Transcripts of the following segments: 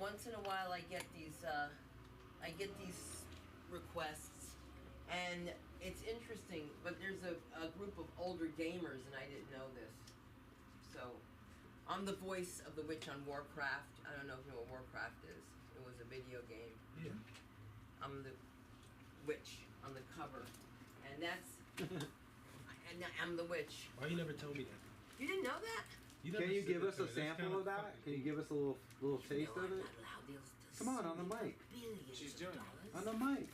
once in a while I get these requests, and it's interesting. But there's a group of older gamers, and I didn't know this. So, I'm the voice of the witch on Warcraft. I don't know if you know what Warcraft is. It was a video game. Yeah. I'm the witch on the cover, and that's. And I'm the witch. Why you never told me that? You didn't know that? Can you give us a sample of that? Can you give us a little taste of it? Come on the mic. She's doing it. On the mic.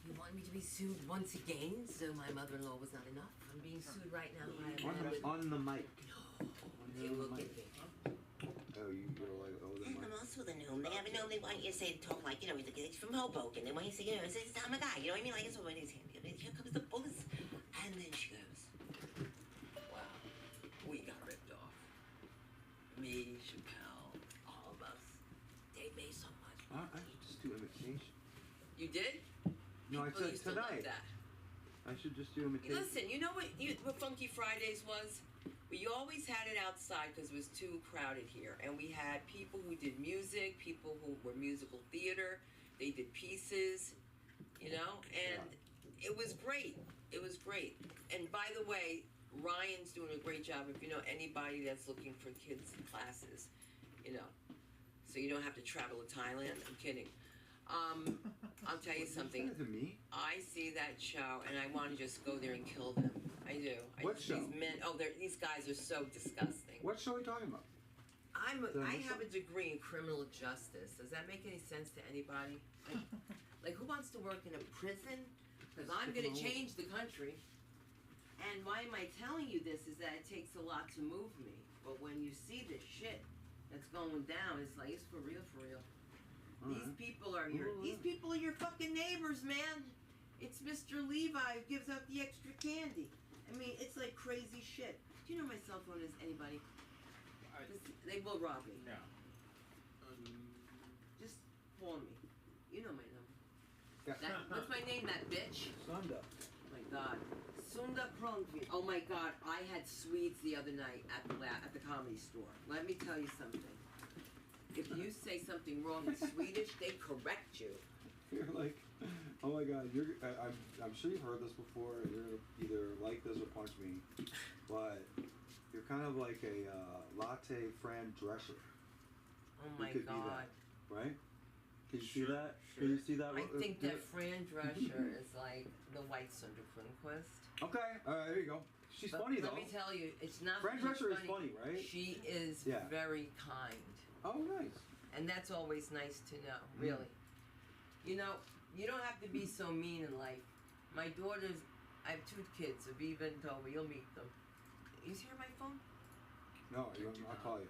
You want me to be sued once again? So my mother-in-law was not enough. I'm being sued right now by a man with... On the mic. No, they will get me. Oh, you're like, oh, the mic. I'm also the gnome. They have a gnome. They want you to say, talk like, you know, it's from Hoboken. They want you to say, you know, I'm a guy. You know what I mean? Like, it's what it is. Here comes the bullets. And then she goes, wow, we got ripped off. Me, Chappelle, all of us. They made so much. I should just do imitation. You did? No, I People said used to love tonight. that. I should just do imitation. Listen, you know what Funky Fridays was? We always had it outside because it was too crowded here. And we had people who did music, people who were musical theater. They did pieces, you know? And it was great. It was great. And by the way, Ryan's doing a great job if you know anybody that's looking for kids' classes, you know. So you don't have to travel to Thailand. I'm kidding. I'll tell you something. To me? I see that show and I want to just go there and kill them. I do. What show? These men. Oh, these guys are so disgusting. What show are you talking about? I have a degree in criminal justice. Does that make any sense to anybody? Like who wants to work in a prison? Because I'm going to change the country. And why am I telling you this is that it takes a lot to move me. But when you see the shit that's going down, it's like, it's for real, for real. These people are your fucking neighbors, man. It's Mr. Levi who gives out the extra candy. I mean, it's like crazy shit. Do you know my cell phone is anybody? They will rob me. No. Just call me. You know my number. What's my name, that bitch? Sunda. Oh my God. Sunda Kronqvist. Oh my God, I had Swedes the other night at the Comedy Store. Let me tell you something. If you say something wrong in Swedish, they correct you. You're like, oh my God, I'm sure you've heard this before, and you're either like this or punch me, but you're kind of like a latte Fran Drescher. Oh my God. Right? Can you see that? Can you see that? I think that Fran Drescher is like the white Sunda Kronqvist. Okay, there you go. She's funny though. Let me tell you, it's not. Fran Drescher is funny, right? She is very kind. Oh, nice. And that's always nice to know, really. You know, you don't have to be so mean in life. My daughters, I have 2 kids, Aviva and Toby, you'll meet them. You hear my phone? No, I'll call you.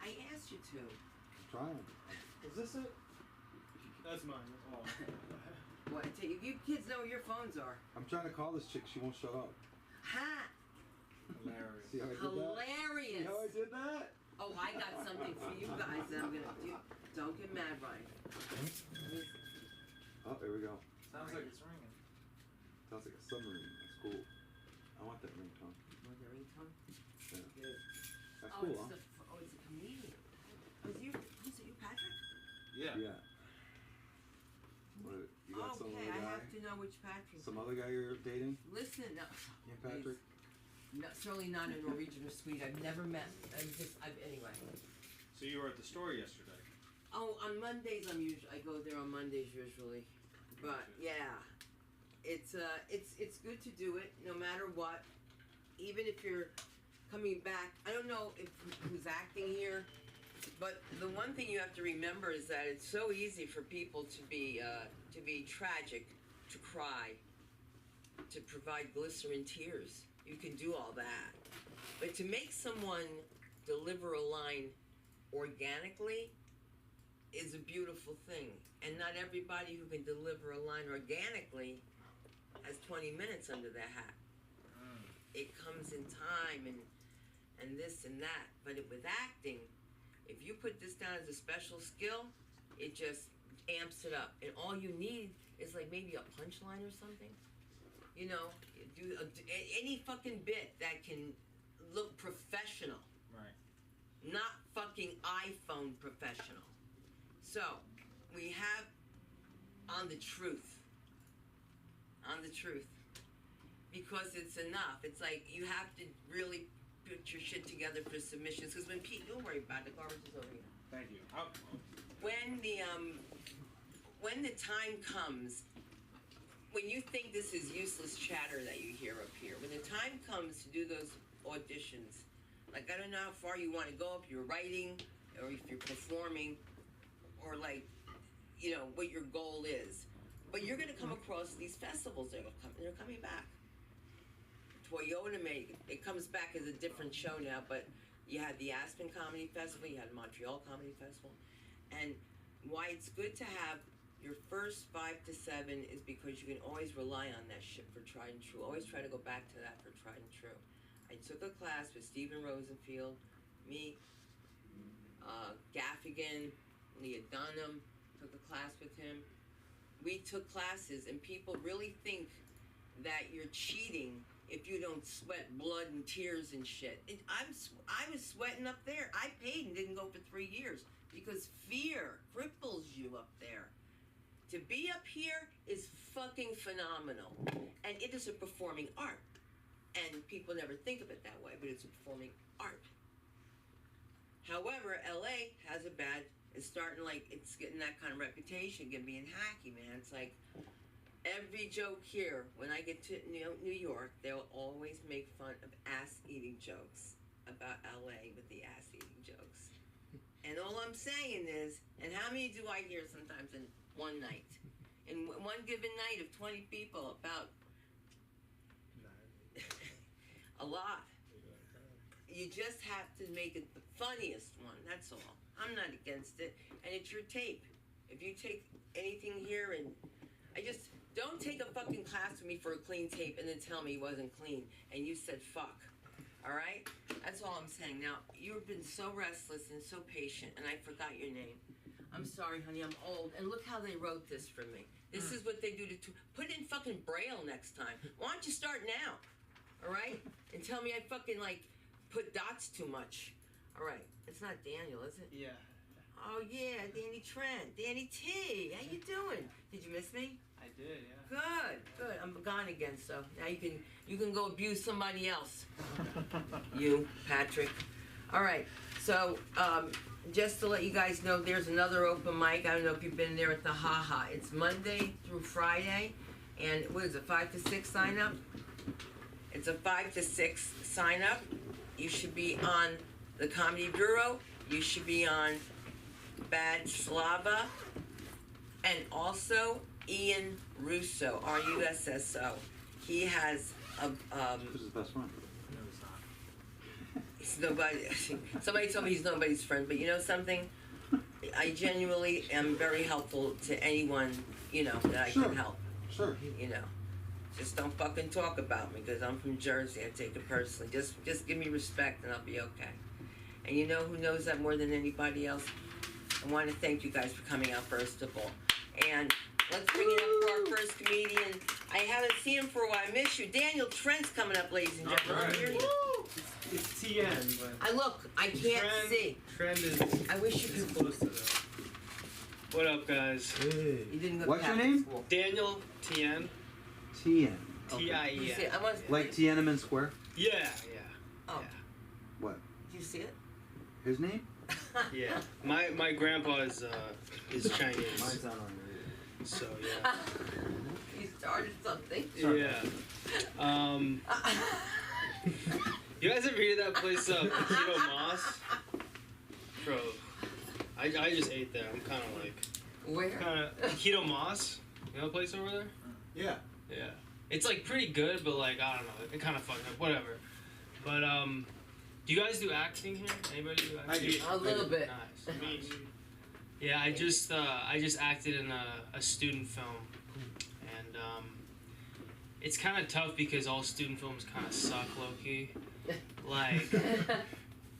I asked you to. I'm trying. Is this it? That's mine. Oh. What? You kids know where your phones are. I'm trying to call this chick, she won't shut up. Ha! Hilarious. See how I did Hilarious! that? See how I did that? Oh, I got something for you guys that I'm gonna do. Don't get mad, Ryan. Oh, there we go. Sounds like it's ringing. Sounds like a submarine. That's cool. I want that ringtone. Want the ringtone? Yeah. Good. That's cool, huh? It's a comedian. Who's it, you, Patrick? Yeah. Yeah. What, you got some other Okay, guy? I have to know which Patrick. Some other guy you're dating? Listen, no. Yeah, Patrick? No, certainly not a Norwegian or Swede. I've never met. Anyway. So you were at the store yesterday. Oh, on Mondays I go there on Mondays usually. But yeah, it's good to do it no matter what. Even if you're coming back, I don't know who's acting here, but the one thing you have to remember is that it's so easy for people to be tragic, to cry, to provide glycerin tears. You can do all that. But to make someone deliver a line organically is a beautiful thing. And not everybody who can deliver a line organically has 20 minutes under their hat. It comes in time and this and that. But with acting, if you put this down as a special skill, it just amps it up. And all you need is like maybe a punchline or something. You know, do any fucking bit that can look professional. Right. Not fucking iPhone professional. So, we have on the truth. Because it's enough. It's like you have to really put your shit together for submissions. Because when don't worry about it, the garbage is over here. Thank you. When the time comes, when you think this is useless chatter that you hear up here, when the time comes to do those auditions, like I don't know how far you want to go, if you're writing or if you're performing, or like, you know, what your goal is. But you're going to come across these festivals that they're coming back. Toyota it comes back as a different show now, but you had the Aspen Comedy Festival, you had Montreal Comedy Festival, and why it's good to have your first 5 to 7 is because you can always rely on that shit for tried and true. Always try to go back to that for tried and true. I took a class with Stephen Rosenfield, me, Gaffigan, Leah Dunham, took a class with him. We took classes, and people really think that you're cheating if you don't sweat blood and tears and shit. I was sweating up there. I paid and didn't go for 3 years because fear cripples you up there. To be up here is fucking phenomenal, and it is a performing art. And people never think of it that way, but it's a performing art. However, LA has it's starting like, it's getting that kind of reputation, being hacky, man. It's like, every joke here, when I get to New York, they'll always make fun of ass-eating jokes about LA with the ass-eating jokes. And all I'm saying is, and how many do I hear sometimes in one night? In one given night of 20 people, about a lot. You just have to make it the funniest one, that's all. I'm not against it, and it's your tape. If you take anything here and don't take a fucking class with me for a clean tape and then tell me it wasn't clean and you said fuck. All right? That's all I'm saying. Now, you've been so restless and so patient, and I forgot your name. I'm sorry, honey, I'm old. And look how they wrote this for me. This is what they do to put in fucking Braille next time. Why don't you start now? All right? And tell me I fucking, like, put dots too much. All right. It's not Daniel, is it? Yeah. Oh, yeah, Danny Trent. Danny T. How you doing? Did you miss me? I did, yeah. Good. I'm gone again, so now you can go abuse somebody else. You, Patrick. All right. So, just to let you guys know, there's another open mic. I don't know if you've been there at the Ha Ha. It's Monday through Friday, and what is it, 5 to 6 sign up? It's a 5 to 6 sign up. You should be on the Comedy Bureau. You should be on Bad Slava, and also Ian Russo, R-U-S-S-O. He has a Who's his best friend? No, it's not. he's nobody. Somebody told me he's nobody's friend, but you know something? I genuinely am very helpful to anyone, you know, that I Sure. can help. Sure. You know, just don't fucking talk about me because I'm from Jersey. I take it personally. Just give me respect and I'll be okay. And you know who knows that more than anybody else? I want to thank you guys for coming out first of all. And let's bring it up for our first comedian. I haven't seen him for a while. I miss you. Daniel Trent's coming up, ladies and gentlemen. All right. Here he is. It's TN, but I can't see. Trend is I wish you could. close to that. What up, guys? Hey. You didn't go What's to your Catholic name? school. Daniel TN. Tien. You T-I-E-N. see it? I want. Like Tiananmen Square? Yeah. Oh, What? did you see it? His name? Yeah. My grandpa is Chinese. Mine's not on your So yeah. You started something. Sorry. Yeah. You guys ever hear that place Keto Moss? Bro, I just ate there. I'm kind of Where? Keto Moss. You know the place over there? Yeah. Yeah. It's like pretty good, but like I don't know, it kind of fucked up. Whatever. But do you guys do acting here? Anybody do acting? I do. A little bit. Nice. Yeah, I just acted in a student film, and it's kind of tough because all student films kind of suck, low key. Like,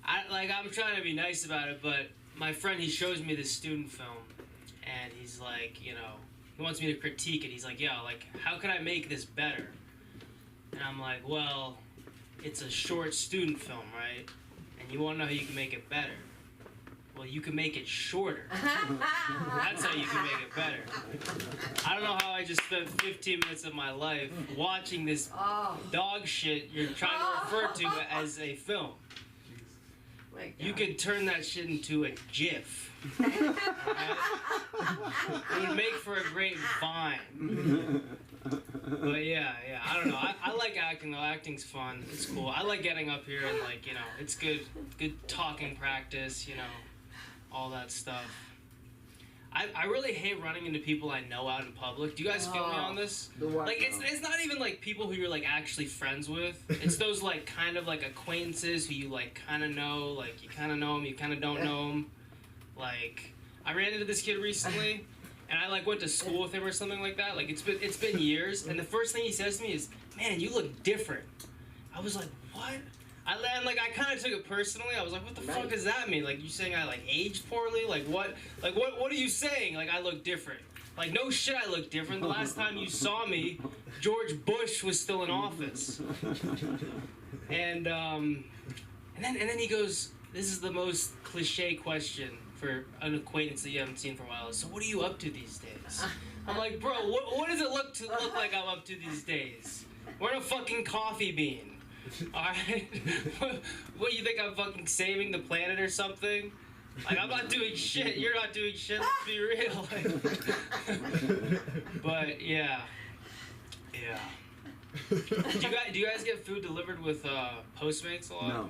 I'm trying to be nice about it, but my friend, he shows me this student film, and he's like, you know, he wants me to critique it. He's like, yo, like, how can I make this better? And I'm like, well, it's a short student film, right? And you want to know how you can make it better. Well, you can make it shorter. That's how you can make it better. I don't know how I just spent 15 minutes of my life watching this Oh, dog shit you're trying to refer to as a film. my God. You could turn that shit into a GIF. It would make for a great Vine. But yeah, I don't know. I like acting though. Acting's fun. It's cool. I like getting up here and like, you know, it's good talking practice, you know, all that stuff. I really hate running into people I know out in public. Do you guys feel me on this? The what? Like it's not even like people who you're like actually friends with. It's those like kind of like acquaintances who you like kind of know, like you kind of know them, you kind of don't know them. Like I ran into this kid recently, and I like went to school with him or something like that. Like it's been years, and the first thing he says to me is, "Man, you look different." I was like, "What?" I kind of took it personally. I was like, "What the fuck does that mean? Like you saying I like aged poorly? Like what are you saying? Like I look different?" Like no shit, I look different. The last time you saw me, George Bush was still in office. And then he goes, "This is the most cliche question for an acquaintance that you haven't seen for a while. So what are you up to these days?" I'm like, "Bro, what does it look like I'm up to these days? We're in a fucking coffee bean. Alright? What, you think I'm fucking saving the planet or something? Like, I'm not doing shit. You're not doing shit. Let's be real." But, yeah. Do you guys get food delivered with Postmates a lot? No.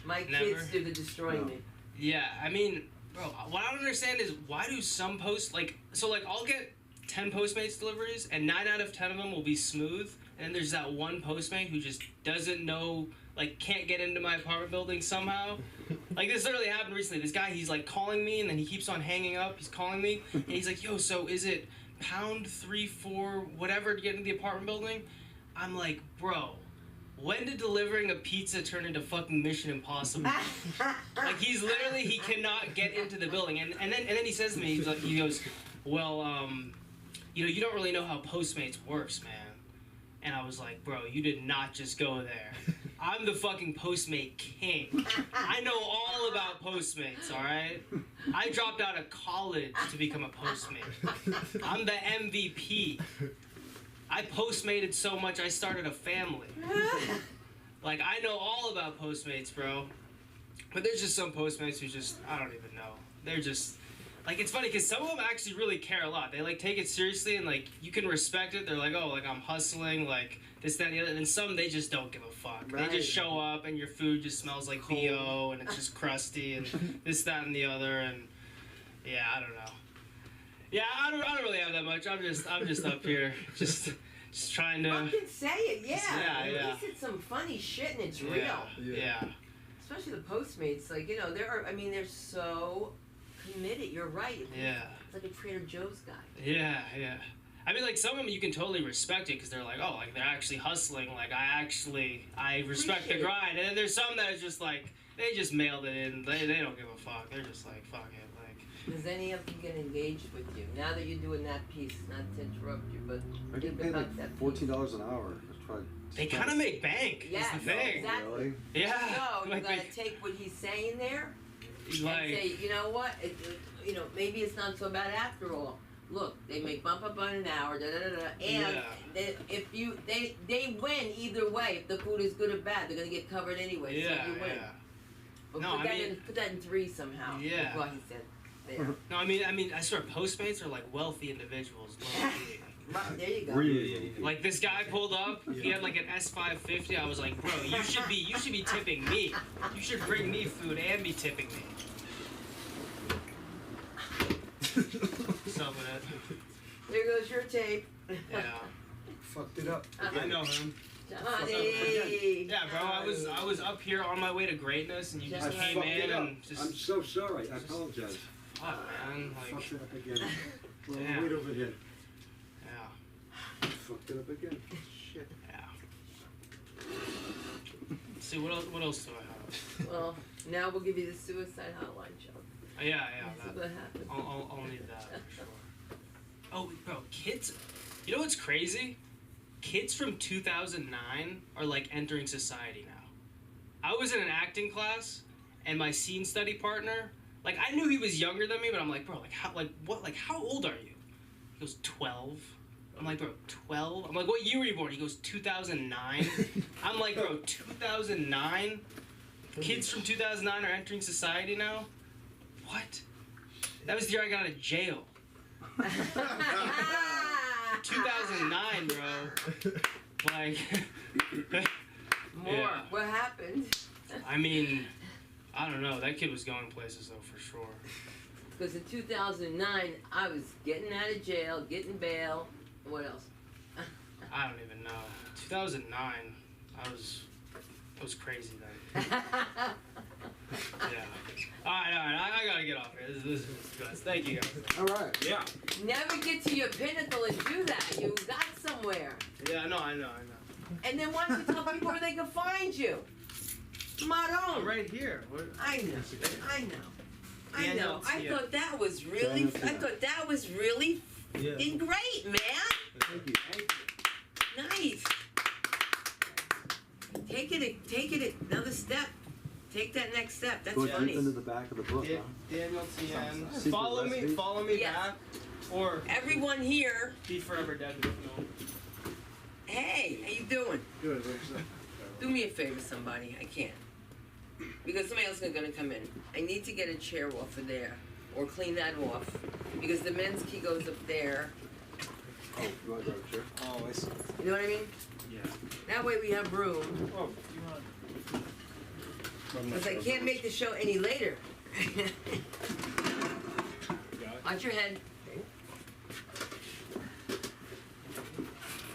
My Never. kids do the destroying No. me. Yeah, I mean, bro, what I don't understand is why do some I'll get 10 Postmates deliveries, and 9 out of 10 of them will be smooth, and then there's that one Postmate who just doesn't know, like, can't get into my apartment building somehow. Like, this literally happened recently. This guy, he's, like, calling me, and then he keeps on hanging up. He's calling me, and he's like, "Yo, so is it pound 3-4 whatever to get into the apartment building?" I'm like, "Bro, when did delivering a pizza turn into fucking Mission Impossible?" Like he's literally, he cannot get into the building, and then he says to me, he goes, "Well, you know, you don't really know how Postmates works, man." And I was like, "Bro, you did not just go there. I'm the fucking Postmate king. I know all about Postmates, all right? I dropped out of college to become a Postmate. I'm the MVP. I Postmated so much I started a family. Like, I know all about Postmates, bro. But there's just some Postmates who just, I don't even know. They're just, like, it's funny because some of them actually really care a lot. They, like, take it seriously and, like, you can respect it. They're like, "Oh, like, I'm hustling, like, this, that, and the other." And then some, they just don't give a fuck. Right. They just show up and your food just smells like BO and it's just crusty and this, that, and the other. And, yeah, I don't know. Yeah, I don't really have that much. I'm just up here, just trying to. Fucking say it, yeah. Yeah, yeah. At least it's some funny shit and it's Yeah, real. yeah. Especially the Postmates, like, you know, they're so committed. You're right. Yeah. It's like a Trader Joe's guy. Yeah. I mean, like, some of them you can totally respect it because they're like, "Oh, like, they're actually hustling. Like, I respect the Appreciate it. grind." And then there's some that are just like, they just mailed it in. They don't give a fuck. They're just like, fuck it. Like, Does any of them get engaged with you? Now that you're doing that piece, not to interrupt you, but I get think paid about like that piece. $14 an hour. I tried. they kind of make bank. Yeah, is the thing. exactly. Really? Yeah. So you like, gotta they- take what he's saying there and like, say, you know what? You know, maybe it's not so bad after all. Look, they make bump up on an hour, da da da da, and Yeah. they win either way. If the food is good or bad, they're gonna get covered anyway. yeah, so you win. yeah. But No, put I mean- that in 3 somehow. Yeah. That's what he said. There. No, I mean, I swear, Postmates are like wealthy individuals. Low-key. Right, there you go. Really? Like this guy pulled up, he had like an S550. I was like, "Bro, you should be tipping me. You should bring me food and be tipping me." What's up with it? There goes your tape. Yeah, Fucked it up. I know him. Johnny. Yeah, bro, I was up here on my way to greatness, and you just I Yeah. came fucked in it up. and just I'm so sorry. I apologize. fuck, man, like, Fucked it up again. Well, Yeah. wait over here. yeah, Fucked it up again. Shit. yeah. Let's see, what else do I have? Well, now we'll give you the suicide hotline, Joe. Yeah, This is that, what happened. I'll need that for sure. Oh, bro, kids. You know what's crazy? Kids from 2009 are like entering society now. I was in an acting class, and my scene study partner, Like, I knew he was younger than me, but I'm like, bro, how old are you? He goes, 12. I'm like, bro, 12? I'm like, what year were you born? He goes, 2009. I'm like, bro, 2009? Kids from 2009 are entering society now? What? That was the year I got out of jail. 2009, bro. Like, More. Yeah. What happened? I mean, I don't know. That kid was going places, though, for sure. Because in 2009, I was getting out of jail, getting bail. What else? I don't even know. 2009, I was crazy then. Yeah. All right. I gotta get off here. This is good. Thank you guys. All right. Yeah. Never get to your pinnacle and do that. You got somewhere. Yeah, no, I know. And then why don't you tell people where they can find you? Maron. I'm right here. I know. I Daniel thought that was Daniel really fucking great, man. Thank you. Nice. Take it another step. Take that next step. That's Go funny. deep into the back of the book, huh? Daniel Tien. Secret Follow me recipe. Yes. back, or Everyone here, be forever dead with no. hey, how you doing? Good. Do me a favor, somebody. I can't. Because somebody else is gonna come in. I need to get a chair off of there. Or clean that off. Because the men's key goes up there. Oh, you want to grab a chair? Oh, I see. You know what I mean? Yeah. That way we have room. Oh, Because I can't make the show any later. Watch your head.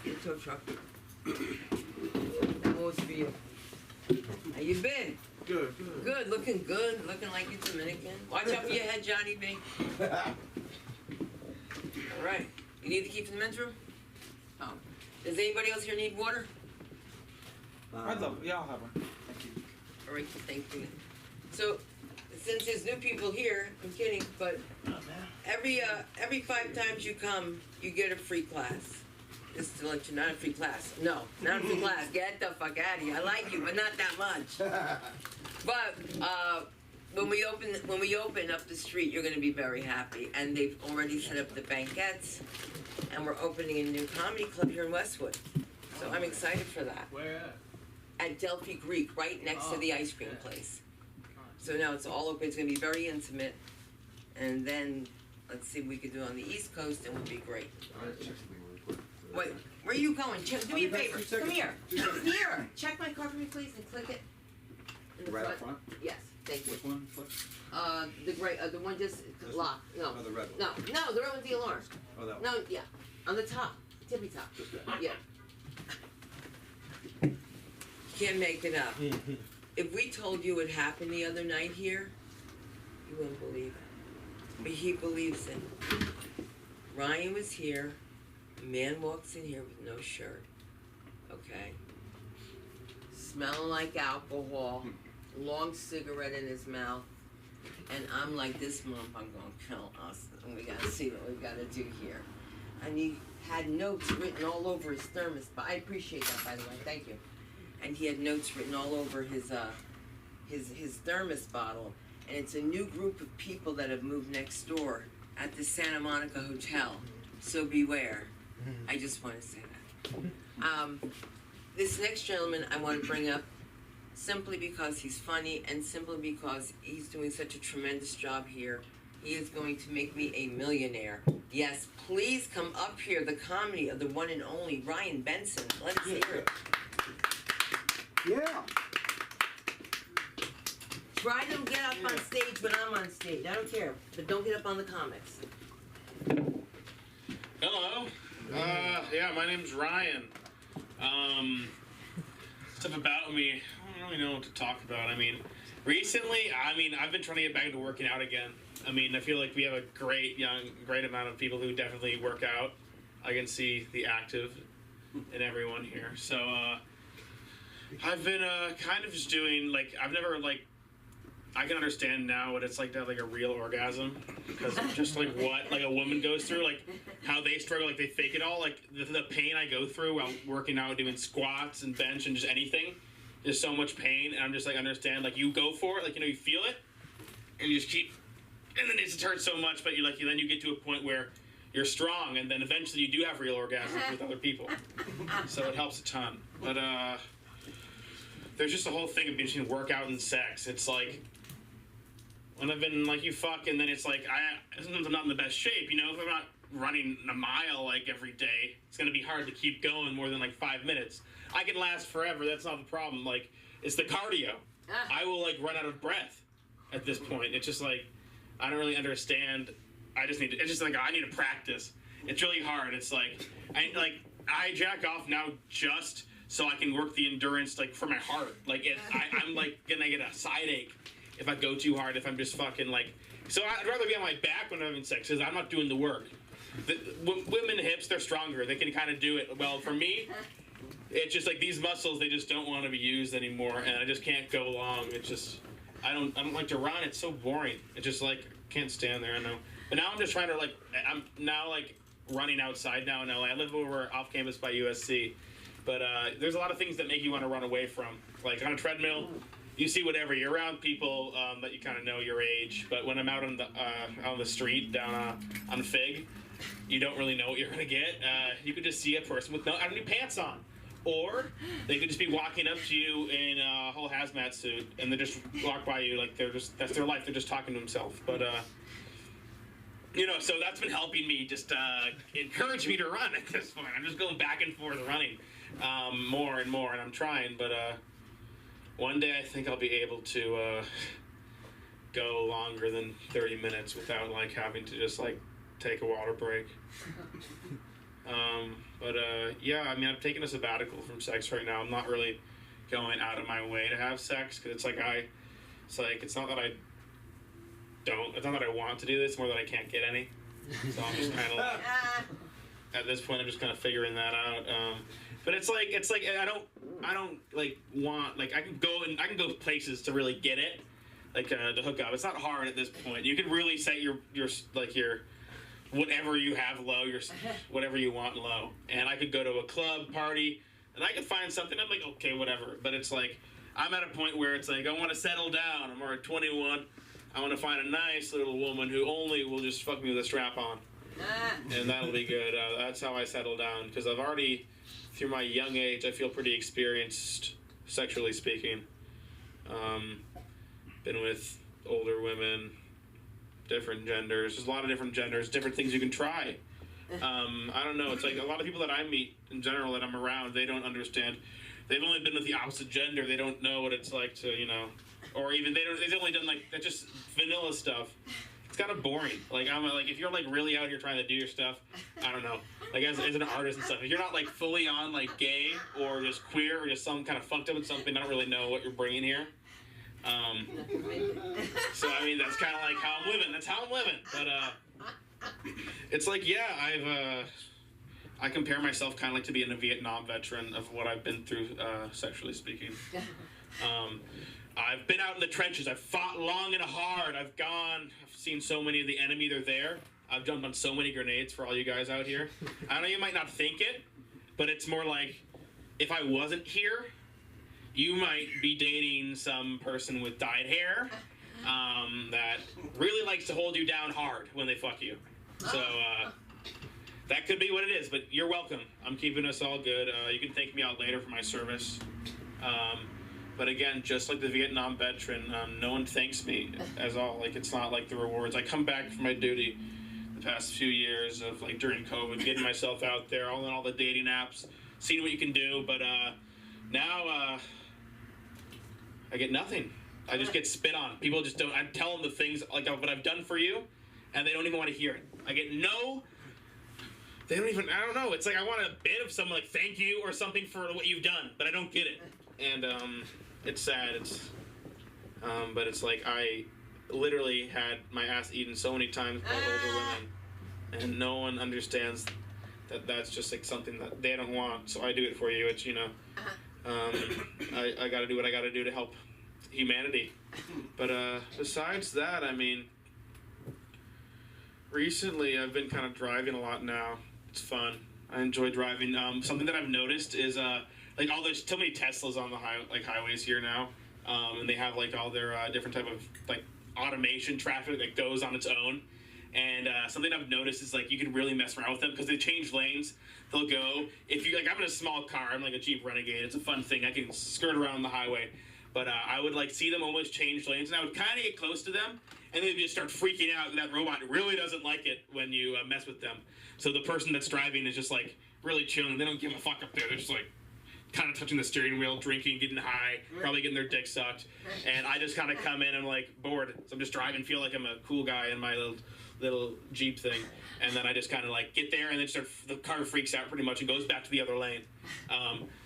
Get a tow truck. That was for you. How you been? good. Good, looking good. Looking like you're Dominican. Watch out for your head, Johnny B. All right. You need the key from the men's room? Oh. Does anybody else here need water? I'd love it. Yeah, I'll have one. Thank you. All right, thank you. So, since there's new people here, I'm kidding, but every 5 times you come, you get a free class. Just to let you know, not a free class. No, not a free class. Get the fuck out of here. I like you, but not that much. But when we open up the street, you're gonna be very happy. And they've already set up the banquettes, and we're opening a new comedy club here in Westwood. So I'm excited for that. Where at? At Delphi Greek, right next to the ice cream place. So now it's all open. It's gonna be very intimate. And then let's see what we could do on the East Coast, and it would be great. All right, check something really quick. Wait, where are you going? Do me a favor. 2 seconds. Come here. 2 seconds. Here. Check my car for me, please, and click it. In the Right front. up front? Yes, thank you. Which one? What? The gray, the one just This locked. No, Oh, the red one. no, the red one's the alarm. Oh, that one. No, yeah, on the top, tippy top. Just that. Yeah. Can't make it up. If we told you what happened the other night here, you wouldn't believe it. But he believes it. Ryan was here. A man walks in here with no shirt. Okay. Smelling like alcohol. Long cigarette in his mouth. And I'm like, this month I'm gonna kill us. And we gotta see what we gotta do here. And he had notes written all over his thermos. But I appreciate that, by the way. Thank you. And he had notes written all over his thermos bottle. And it's a new group of people that have moved next door at the Santa Monica Hotel. So beware. I just want to say that. This next gentleman I want to bring up simply because he's funny and simply because he's doing such a tremendous job here. He is going to make me a millionaire. Yes, please come up here. The comedy of the one and only Ryan Benson. Let us hear it. Yeah. Try to get up on stage when I'm on stage. I don't care, but don't get up on the comics. Hello. Yeah, my name's Ryan. Stuff about me, I don't really know what to talk about. I mean, recently, I've been trying to get back into working out again. I mean, I feel like we have a great amount of people who definitely work out. I can see the active in everyone here. So, I've been kind of just doing, like, I've never, like, I can understand now what it's like to have, like, a real orgasm, because of just, like, what, like, a woman goes through, like, how they struggle, like, they fake it all, like, the pain I go through while working out, doing squats and bench and just anything, there's so much pain, and I'm just, like, understand, like, you go for it, like, you know, you feel it, and you just keep and then it just hurts so much, but then you get to a point where you're strong, and then eventually you do have real orgasms with other people. So it helps a ton. But there's just a whole thing between workout and sex. It's like, when I've been like, you fuck, and then it's like, sometimes I'm not in the best shape, you know, if I'm not running a mile like every day, it's gonna be hard to keep going more than like 5 minutes. I can last forever, that's not the problem. Like, it's the cardio. I will like run out of breath at this point. It's just like, I don't really understand. It's just like, I need to practice. It's really hard. It's like, I jack off now just so I can work the endurance, like, for my heart. Like, I'm like gonna get a side ache if I go too hard, if I'm just fucking like, so I'd rather be on my back when I'm having sex, because I'm not doing the work. Women hips, they're stronger. They can kind of do it. Well, for me, it's just like these muscles, they just don't want to be used anymore, and I just can't go long. It's just, I don't like to run. It's so boring. It's just like, can't stand there, I know. But now I'm just trying to like, I'm now like running outside now in LA. I live over off campus by USC. But there's a lot of things that make you want to run away from. Like on a treadmill, you see whatever. You're around people that you kind of know your age. But when I'm out on the street down on Fig, you don't really know what you're gonna get. You could just see a person with I don't need pants on, or they could just be walking up to you in a whole hazmat suit, and they just walk by you like that's their life. They're just talking to themselves. But you know, so that's been helping me just encourage me to run at this point. I'm just going back and forth running more and more, and I'm trying. But one day I think I'll be able to go longer than 30 minutes without like having to just like take a water break. But yeah, I mean, I'm taking a sabbatical from sex right now. I'm not really going out of my way to have sex, because it's not that I want to do this, more that I can't get any. So I'm just kind of like, at this point, I'm just kind of figuring that out. But it's like I don't like want, like, I can go places to really get it, like to hook up. It's not hard at this point. You can really set your whatever you have low, your whatever you want low. And I could go to a club party, and I could find something. I'm like, okay, whatever. But it's like, I'm at a point where it's like, I want to settle down. I'm already 21. I want to find a nice little woman who only will just fuck me with a strap on. And that'll be good. That's how I settle down, because I've already, through my young age, I feel pretty experienced, sexually speaking. Been with older women, different genders. There's a lot of different genders, different things you can try. I don't know. It's like a lot of people that I meet in general that I'm around, they don't understand. They've only been with the opposite gender. They don't know what it's like to, you know, or even they've only done like that, just vanilla stuff. It's kind of boring. Like, I'm like, if you're like really out here trying to do your stuff, I don't know. Like as an artist and stuff, if you're not like fully on like gay or just queer or just some kind of fucked up with something, I don't really know what you're bringing here. So I mean, that's kind of like how I'm living. That's how I'm living. But it's like, yeah, I compare myself kind of like to being a Vietnam veteran of what I've been through, sexually speaking. I've been out in the trenches. I've fought long and hard. I've seen so many of the enemy. They're there. I've jumped on so many grenades for all you guys out here. I know you might not think it, but it's more like, if I wasn't here, you might be dating some person with dyed hair that really likes to hold you down hard when they fuck you. So that could be what it is, but you're welcome. I'm keeping us all good. You can thank me out later for my service. But again, just like the Vietnam veteran, no one thanks me as all. Like, it's not like the rewards. I come back from my duty the past few years of like during COVID, getting myself out there, all the dating apps, seeing what you can do. But now I get nothing. I just get spit on. People just don't. I tell them the things like what I've done for you, and they don't even want to hear it. I get no. They don't even. I don't know. It's like I want a bit of some like thank you or something for what you've done, but I don't get it. And it's sad. But it's like I literally had my ass eaten so many times by older women, and no one understands that that's just like something that they don't want. So I do it for you. It's, you know, I got to do what I got to do to help humanity. But besides that, I mean, recently I've been kind of driving a lot now. It's fun. I enjoy driving. Something that I've noticed is like there's so many Teslas on the highways here now, and they have like all their different type of like automation traffic that goes on its own. And something I've noticed is like you can really mess around with them because they change lanes. They'll go if you like. I'm in a small car. I'm like a Jeep Renegade. It's a fun thing. I can skirt around the highway. But I would like see them almost change lanes, and I would kind of get close to them, and they'd just start freaking out. And that robot really doesn't like it when you mess with them. So the person that's driving is just like really chilling. They don't give a fuck up there. They're just like kind of touching the steering wheel, drinking, getting high, probably getting their dick sucked. And I just kind of come in. I'm like bored, so I'm just driving, feel like I'm a cool guy in my little Jeep thing. And then I just kind of like get there, and then the car freaks out pretty much and goes back to the other lane.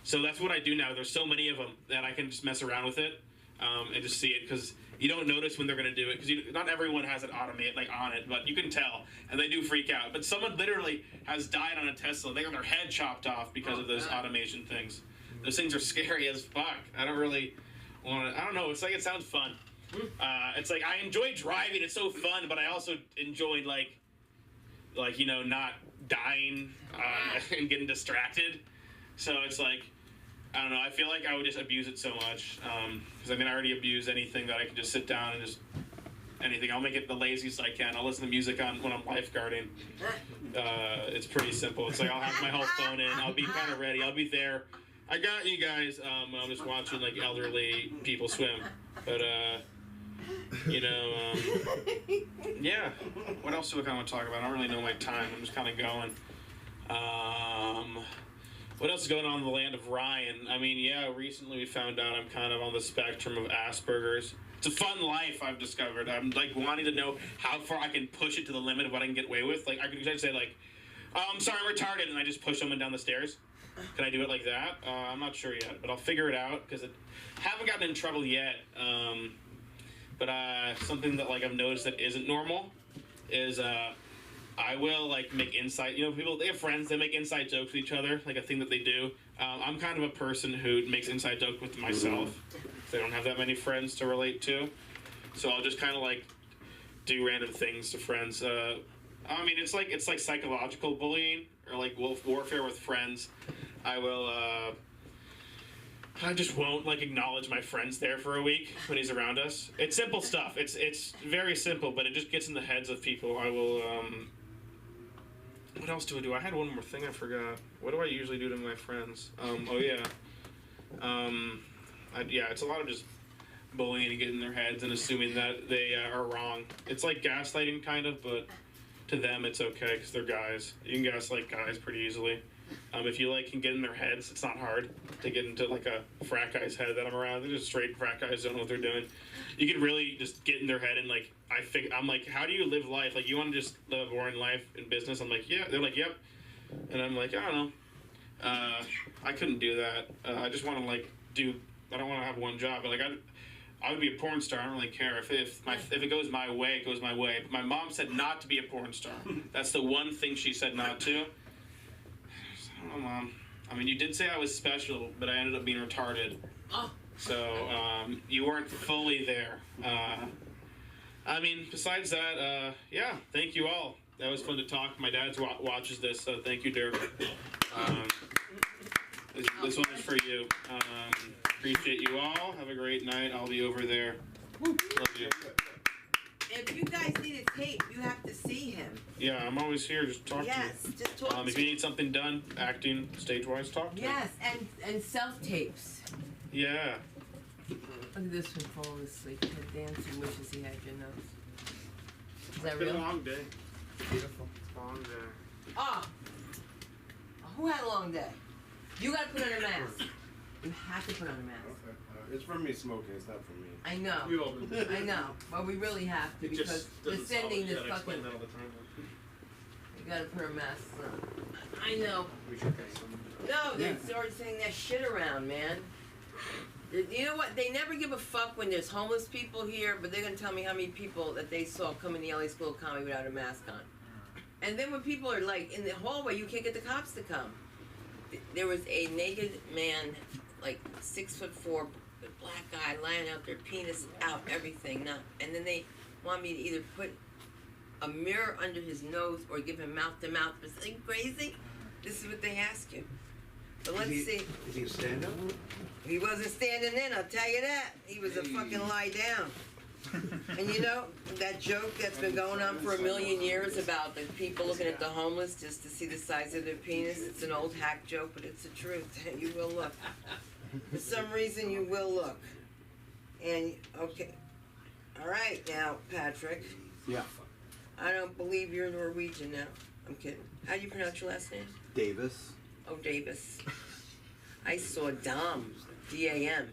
So that's what I do now. There's so many of them that I can just mess around with it and just see it, because you don't notice when they're going to do it, because not everyone has it automated like on it, but you can tell, and they do freak out. But someone literally has died on a Tesla. They got their head chopped off because of those automation things. Those things are scary as fuck. I don't really want to. I don't know. It's like it sounds fun. It's like I enjoy driving. It's so fun, but I also enjoy like not dying and getting distracted. So it's like, I don't know. I feel like I would just abuse it so much because I already abuse anything that I can just sit down and just anything. I'll make it the laziest I can. I'll listen to music on when I'm lifeguarding. It's pretty simple. It's like I'll have my whole phone in. I'll be kind of ready. I'll be there. I got you guys. I'm just watching like elderly people swim, but yeah. What else do I kind of want to talk about? I don't really know my time. I'm just kind of going. What else is going on in the land of Ryan? Recently we found out I'm kind of on the spectrum of Asperger's. It's a fun life, I've discovered. I'm like wanting to know how far I can push it to the limit of what I can get away with. Like I could say like, I'm sorry, I'm retarded, and I just push someone down the stairs. Can I do it like that? I'm not sure yet, but I'll figure it out because I haven't gotten in trouble yet. But something that like I've noticed that isn't normal is I will like make inside. People, they have friends. They make inside jokes with each other, like a thing that they do. I'm kind of a person who makes inside jokes with myself. They don't have that many friends to relate to, so I'll just kind of like do random things to friends. It's like psychological bullying or like warfare with friends. I just won't like acknowledge my friends there for a week when he's around us. It's simple stuff. It's very simple, but it just gets in the heads of people. I will. What else do I do? I had one more thing I forgot. What do I usually do to my friends? It's a lot of just bullying and getting in their heads and assuming that they are wrong. It's like gaslighting kind of, but to them it's okay because they're guys. You can gaslight guys pretty easily. If you like can get in their heads, it's not hard to get into like a frat guy's head that I'm around. They're just straight frat guys, don't know what they're doing. You can really just get in their head and like I'm like, how do you live life? Like you want to just live a boring life in business? I'm like, yeah. They're like, yep. And I'm like, I don't know. I couldn't do that. I just want to like I don't want to have one job. But like I would be a porn star. I don't really care if it goes my way, it goes my way. But my mom said not to be a porn star. That's the one thing she said not to. Oh, Mom. You did say I was special, but I ended up being retarded. Oh. So, you weren't fully there. Besides that, thank you all. That was fun to talk. My dad watches this, so thank you, Derek. This one is for you. Appreciate you all. Have a great night. I'll be over there. Love you. If you guys need a tape, you have to see him. Yeah, I'm always here. Just talk to me. Yes, just talk to me. If you need something done, acting, stage-wise, talk to me. Yes, and self-tapes. Yeah. Look at this one falling asleep. Dancing wishes he had your nose. Is that It's been real? a long day. Beautiful. Long day. Ah! Who had a long day? You gotta put on a mask. You have to put on a mask. Okay. It's for me smoking, it's not for me. I know. We've all been I know. But we really have to because they're sending this fucking. that all the time. You gotta put a mask on. I know. We should get some. No, they started saying that shit around, man. You know what? They never give a fuck when there's homeless people here, but they're gonna tell me how many people that they saw come in the LA School of Comedy without a mask on. And then when people are like in the hallway, you can't get the cops to come. There was a naked man, like 6'4", black guy lying out there, penis out, everything. And then they want me to either put a mirror under his nose or give him mouth to mouth. Is that crazy? This is what they ask you. But let's see. Is he a stand-up? He wasn't standing in, I'll tell you that. He was a fucking lie down. And you know, that joke that's been going on for a million years about the people looking at the homeless just to see the size of their penis, it's an old hack joke, but it's the truth. You will look. For some reason, you will look. And, okay. All right, now, Patrick. Yeah. I don't believe you're Norwegian now. I'm kidding. How do you pronounce your last name? Davis. Oh, Davis. I saw Dom. D-A-M.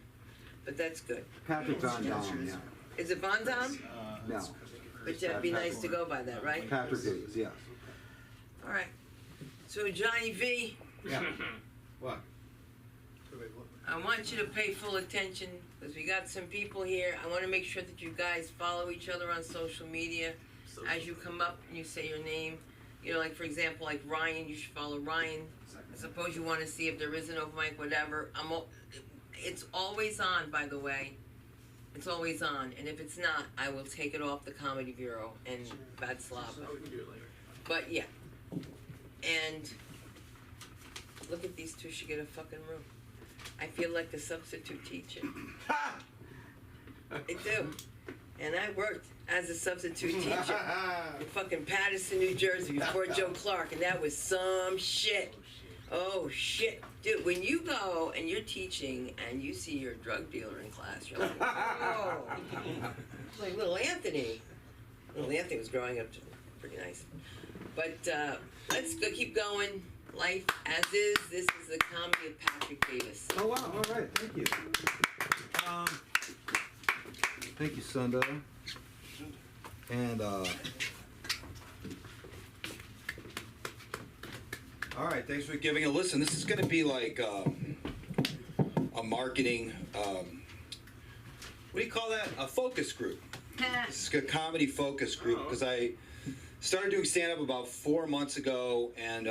But that's good. Patrick Van Dam, yeah. Is it Von Dom? No. But that'd be nice to go by that, right? Patrick Davis, yes. All right. So, Johnny V, Yeah. What? I want you to pay full attention because we got some people here. I want to make sure that you guys follow each other on social media. As you come up and you say your name, you know, like for example, like Ryan, you should follow Ryan. I suppose you want to see if there is an open mic, whatever. It's always on, by the way. It's always on, and if it's not, I will take it off the Comedy Bureau and Bad Slava. But yeah, and look at these two should get a fucking room. I feel like a substitute teacher. I do. And I worked as a substitute teacher in fucking Paterson, New Jersey before Joe Clark, and that was some shit. Oh shit. Dude, when you go and you're teaching and you see your drug dealer in class, you're like, oh. It's like little Anthony. Little Anthony was growing up pretty nice. But let's go keep going. Life as is. This is the comedy of Patrick Davis. Oh wow! All right, thank you. Thank you, Sunda. And all right, thanks for giving a listen. This is going to be like a marketing. What do you call that? A focus group. This is a comedy focus group because I started doing stand-up about 4 months ago, and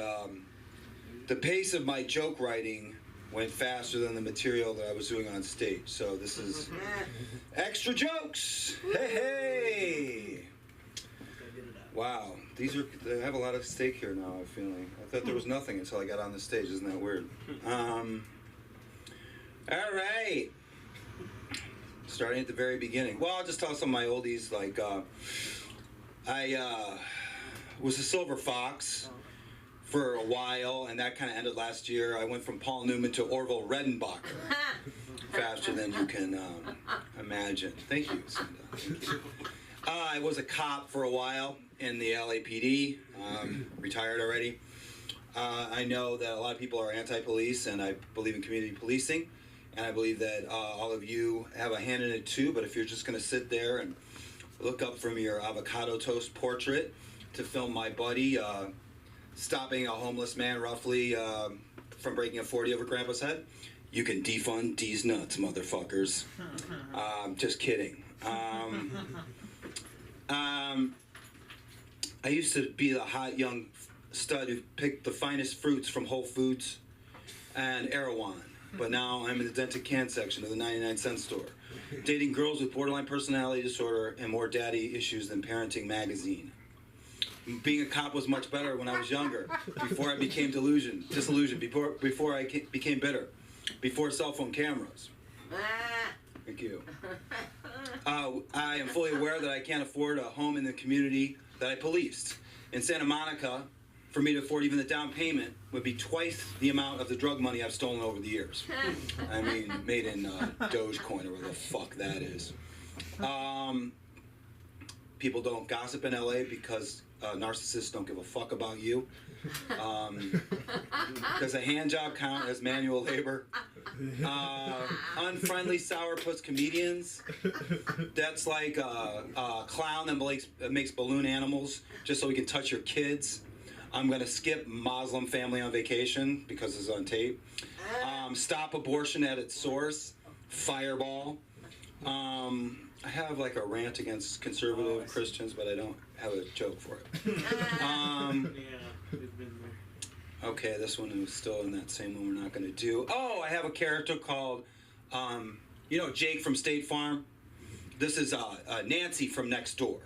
the pace of my joke writing went faster than the material that I was doing on stage. So this is extra jokes. Hey, hey. Wow, they have a lot of stake here now, I'm feeling. I thought there was nothing until I got on the stage. Isn't that weird? All right. Starting at the very beginning. Well, I'll just tell some of my oldies. Like, I was a Silver Fox for a while, and that kind of ended last year. I went from Paul Newman to Orville Redenbacher faster than you can imagine. Thank you, Sunda. Thank you. I was a cop for a while in the LAPD, retired already. I know that a lot of people are anti-police, and I believe in community policing, and I believe that all of you have a hand in it too, but if you're just going to sit there and look up from your avocado toast portrait to film my buddy stopping a homeless man roughly from breaking a 40 over Grandpa's head, you can defund D's nuts, motherfuckers. Just kidding. I used to be the hot young stud who picked the finest fruits from Whole Foods and Erewhon, but now I'm in the dented can section of the 99-cent store, dating girls with borderline personality disorder and more daddy issues than Parenting Magazine. Being a cop was much better when I was younger, before I became disillusioned, before I became bitter, before cell phone cameras. Thank you. I am fully aware that I can't afford a home in the community that I policed. In Santa Monica, for me to afford even the down payment would be twice the amount of the drug money I've stolen over the years. I mean, made in Dogecoin or whatever the fuck that is. People don't gossip in LA because narcissists don't give a fuck about you. Does a hand job count as manual labor? Unfriendly sourpuss comedians. That's like a clown that makes balloon animals just so he can touch your kids. I'm gonna skip Muslim family on vacation because it's on tape. Stop abortion at its source. Fireball. I have like a rant against conservative Christians, but I don't have a joke for it. Yeah, we've been there. Okay, this one is still in that same one we're not going to do. Oh, I have a character called, Jake from State Farm. This is Nancy from next door.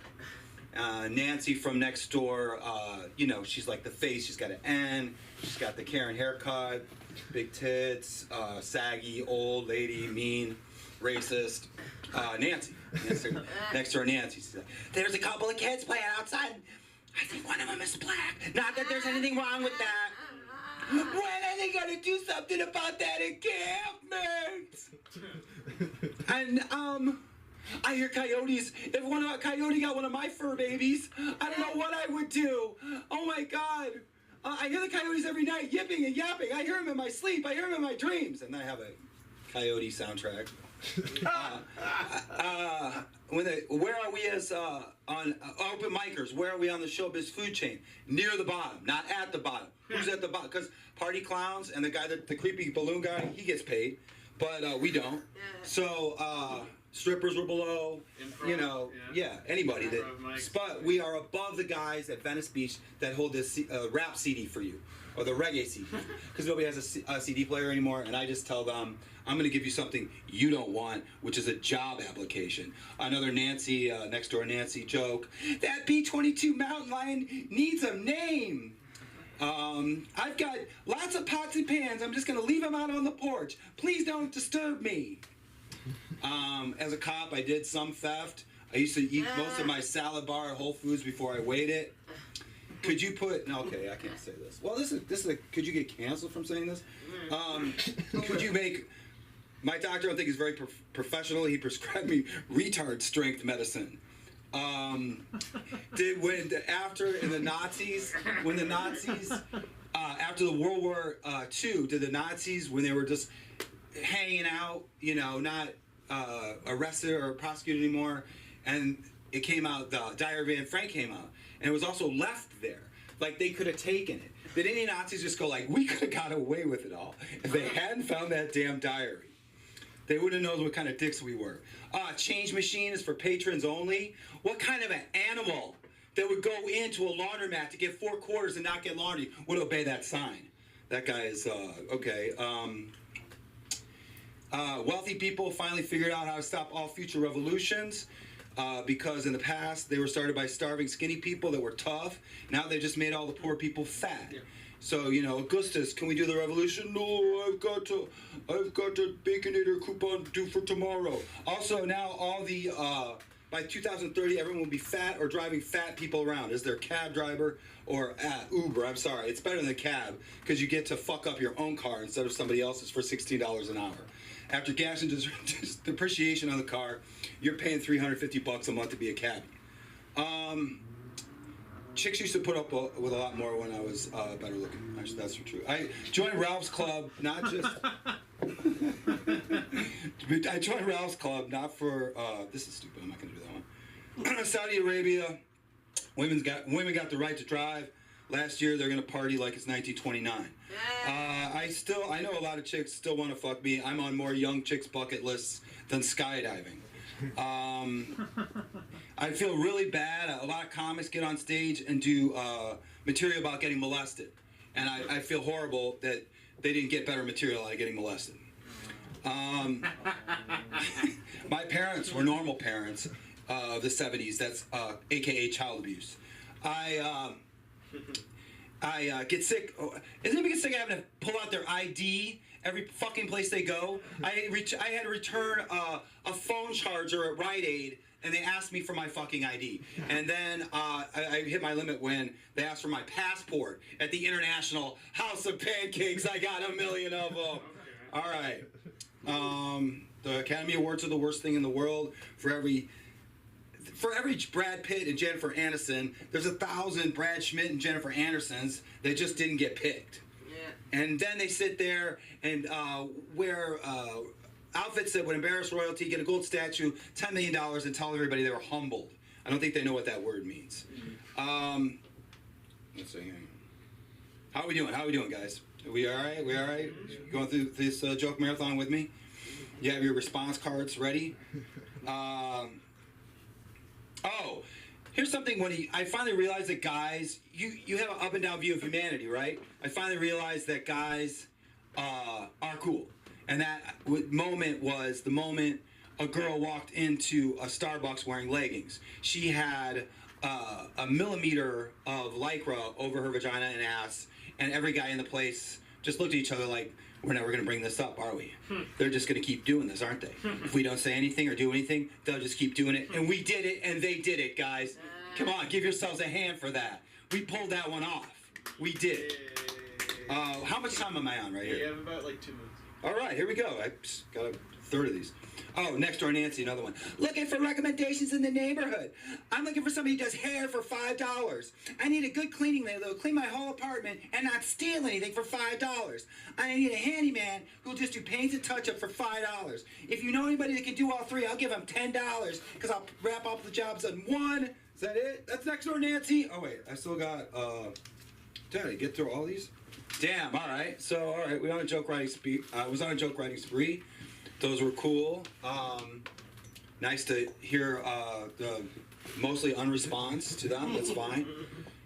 Nancy from next door, she's like the face. She's got an N. She's got the Karen haircut, big tits, saggy, old lady, mean, racist. Nancy. next door Nancy. She's like, there's a couple of kids playing outside. I think one of them is black. Not that there's anything wrong with that. When are they gonna do something about that encampment? And I hear coyotes. If a coyote got one of my fur babies, I don't know what I would do. Oh my God. I hear the coyotes every night yipping and yapping. I hear them in my sleep. I hear them in my dreams. And I have a coyote soundtrack. Where are we as on open micers? Where are we on the showbiz food chain? Near the bottom, not at the bottom. Who's at the bottom? Because party clowns and the guy, the creepy balloon guy, he gets paid, but we don't. So strippers were below. Improv, anybody that. Improv mics. But we are above the guys at Venice Beach that hold this rap CD for you, or the reggae CD, because nobody has a CD player anymore. And I just tell them, I'm going to give you something you don't want, which is a job application. Another Nancy, next door Nancy joke. That B-22 mountain lion needs a name. I've got lots of pots and pans. I'm just going to leave them out on the porch. Please don't disturb me. As a cop, I did some theft. I used to eat most of my salad bar at Whole Foods before I weighed it. Could you put? No, okay, I can't say this. Well, this is. Could you get canceled from saying this? Could you make? My doctor, I don't think, is very professional. He prescribed me retard strength medicine. After the Nazis, after the World War II, did the Nazis, when they were just hanging out, not arrested or prosecuted anymore, and it came out, the Diary of Anne Frank came out, and it was also left there. Like, they could have taken it. Did any Nazis just go like, we could have got away with it all if they hadn't found that damn diary? They wouldn't have known what kind of dicks we were. Change machine is for patrons only. What kind of an animal that would go into a laundromat to get 4 quarters and not get laundry would obey that sign? That guy is, okay. Wealthy people finally figured out how to stop all future revolutions because in the past they were started by starving skinny people that were tough. Now they just made all the poor people fat. Yeah. So, Augustus, can we do the revolution? No, I've got a Baconator coupon due for tomorrow. Also, now all the, by 2030, everyone will be fat or driving fat people around as their cab driver or Uber. I'm sorry, it's better than a cab because you get to fuck up your own car instead of somebody else's for $16 an hour. After gas and depreciation on the car, you're paying $350 a month to be a cabbie. Chicks used to put up with a lot more when I was better looking. Actually, that's true. I joined Ralph's Club, not just. I joined Ralph's Club not for. This is stupid. I'm not going to do that one. Saudi Arabia, women got the right to drive. Last year they're going to party like it's 1929. I know a lot of chicks still want to fuck me. I'm on more young chicks' bucket lists than skydiving. I feel really bad. A lot of comics get on stage and do material about getting molested. And I feel horrible that they didn't get better material out of getting molested. My parents were normal parents of the 70s. That's AKA child abuse. I get sick. Isn't anybody get sick of having to pull out their ID every fucking place they go? I had to return a phone charger at Rite Aid, and they asked me for my fucking ID. And then I hit my limit when they asked for my passport at the International House of Pancakes. I got 1 million of them. All right. The Academy Awards are the worst thing in the world. For every Brad Pitt and Jennifer Aniston, there's 1,000 Brad Schmidt and Jennifer Andersons that just didn't get picked. Yeah. And then they sit there and wear outfits that would embarrass royalty, get a gold statue, $10 million, and tell everybody they were humbled. I don't think they know what that word means. Let's see. How are we doing, guys? Are we all right? Going through this joke marathon with me? You have your response cards ready? Oh, here's something I finally realized that guys, you have an up and down view of humanity, right? I finally realized that guys are cool. And that moment was the moment a girl walked into a Starbucks wearing leggings. She had a millimeter of Lycra over her vagina and ass, and every guy in the place just looked at each other like, we're never going to bring this up, are we? They're just going to keep doing this, aren't they? If we don't say anything or do anything, they'll just keep doing it. And we did it, and they did it, guys. Come on, give yourselves a hand for that. We pulled that one off. We did. How much time am I on right here? You have about like 2 minutes. All right, here we go. I just got a third of these. Oh, Next Door Nancy, another one. Looking for recommendations in the neighborhood. I'm looking for somebody who does hair for $5. I need a good cleaning lady that'll clean my whole apartment and not steal anything for $5. I need a handyman who'll just do paints and touch-up for $5. If you know anybody that can do all three, I'll give them $10 because I'll wrap up the jobs in one. Is that it? That's Next Door Nancy. Oh, wait, I still got, did I get through all these? Damn, all right. So, all right, we on a joke writing spree. Was on a joke writing spree. Those were cool. Nice to hear the mostly unresponse to them. That's fine.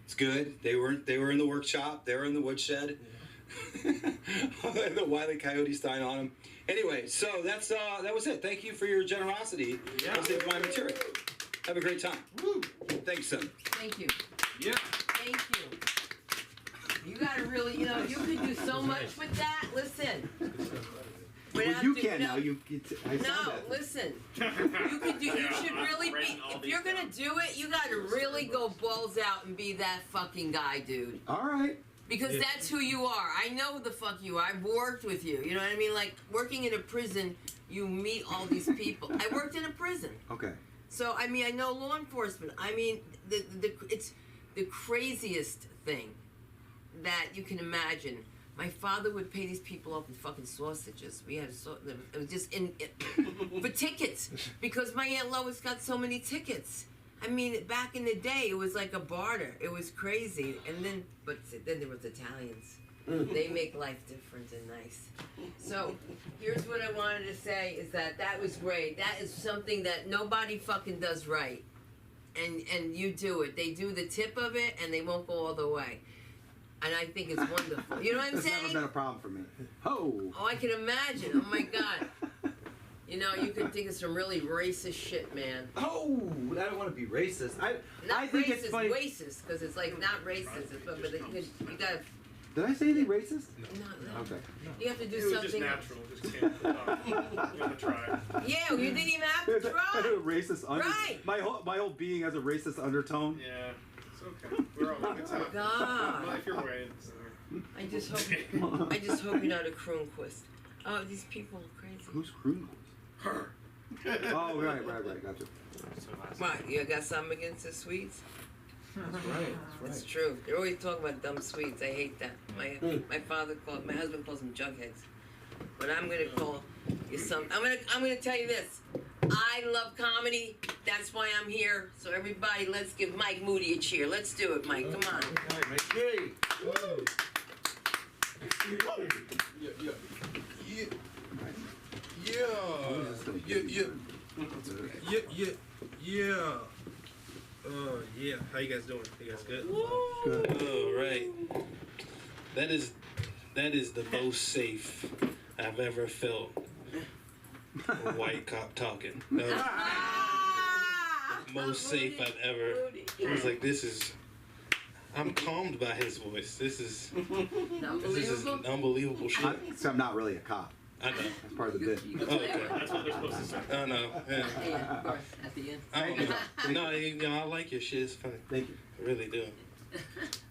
It's good. They were in the workshop. They were in the woodshed. The Wile E. Coyote sign on them. Anyway, so that was it. Thank you for your generosity. Yeah. With my material. Have a great time. Woo. Thanks, son. Thank you. Yeah. Thank you. You gotta really, you could do so much with that. Listen. Well, you can now. I saw No, that. listen. You should really be. If you're gonna do it, you gotta really go balls out and be that fucking guy, dude. All right. Because that's who you are. I know who the fuck you are. I've worked with you. You know what I mean? Like working in a prison, you meet all these people. I worked in a prison. Okay. So I mean, I know law enforcement. I mean, it's the craziest thing that you can imagine. My father would pay these people off in fucking sausages. We had it was just for tickets because my Aunt Lois got so many tickets. I mean, back in the day, it was like a barter. It was crazy. And then there was Italians. They make life different and nice. So here's what I wanted to say is that was great. That is something that nobody fucking does right. And you do it. They do the tip of it and they won't go all the way. And I think it's wonderful. You know what I'm That's saying? never been a problem for me. Ho! Oh, I can imagine. Oh my God. You can think of some really racist shit, man. Oh, I don't want to be racist. I Not think racist, it's funny. racist, because it's like not racist, but you gotta. Did I say anything racist? No. Okay. You have to do It was something. just natural. Just can't. You gotta try. Yeah, you didn't even have to try. Racist undertone. Right. My whole being has a racist undertone. Yeah, it's okay. We're all good time. God. Well, if you're white, it's, I just hope you're not a Kroonquist. Oh, these people are crazy. Who's Kroonquist? her. Oh, right, gotcha. What, you got something against the Swedes? That's right. It's true. They're always talking about dumb Swedes. I hate that. My husband calls them jugheads. But I'm gonna call you some. I'm gonna tell you this. I love comedy. That's why I'm here. So everybody, let's give Mike Moody a cheer. Let's do it, Mike. Come on. Yay. Yeah. How you guys doing? You guys good? Good. All right. That is the most safe I've ever felt. A white cop talking. That was the most safe I've ever. I was like, I'm calmed by his voice. This is unbelievable shit. I'm not really a cop. I know. That's part of the bit. Oh, okay. That's what they're supposed to say. I know. Yeah. Yeah, of course. At the end. I don't know. No, I like your shit. It's funny. Thank you. I really do.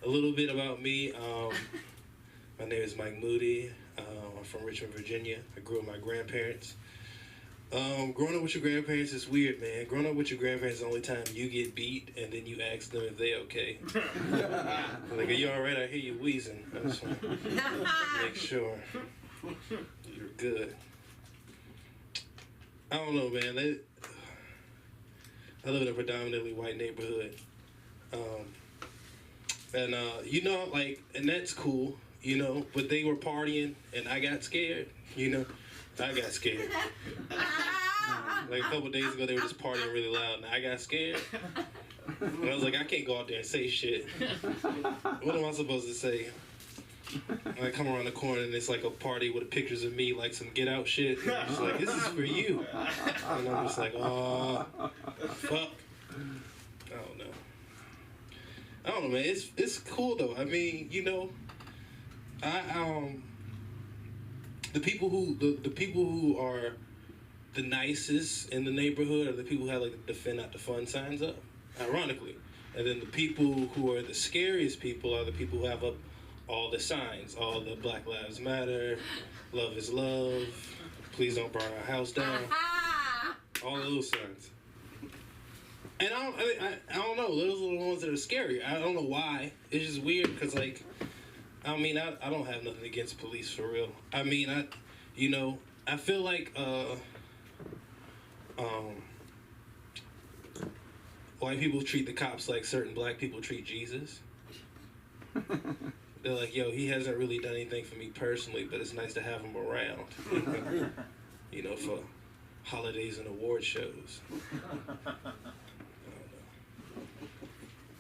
A little bit about me. My name is Mike Moody. I'm from Richmond, Virginia. I grew up with my grandparents. Growing up with your grandparents is weird, man. Growing up with your grandparents is the only time you get beat and then you ask them if they okay. Like, are you alright? I hear you wheezing. I just want to make sure you're good. I don't know, man. I live in a predominantly white neighborhood. And that's cool, but they were partying and I got scared, I got scared. Like a couple days ago, they were just partying really loud and I got scared. And I was like, I can't go out there and say shit. What am I supposed to say? And I come around the corner and it's like a party with pictures of me, like some Get Out shit. And I'm just like, this is for you. And I'm just like, oh, fuck. I don't know, man. It's cool though. I mean, the people who are the nicest in the neighborhood are the people who have like the defend not the fun signs up, ironically. And then the people who are the scariest people are the people who have up all the signs, all the Black Lives Matter, love is love, please don't burn our house down, all those signs. And I don't know, those are the ones that are scary. I don't know why. It's just weird because, like, I mean, I don't have nothing against police for real. I mean, I feel like white people treat the cops like certain black people treat Jesus. They're like, yo, he hasn't really done anything for me personally, but it's nice to have him around. You know, for holidays and award shows.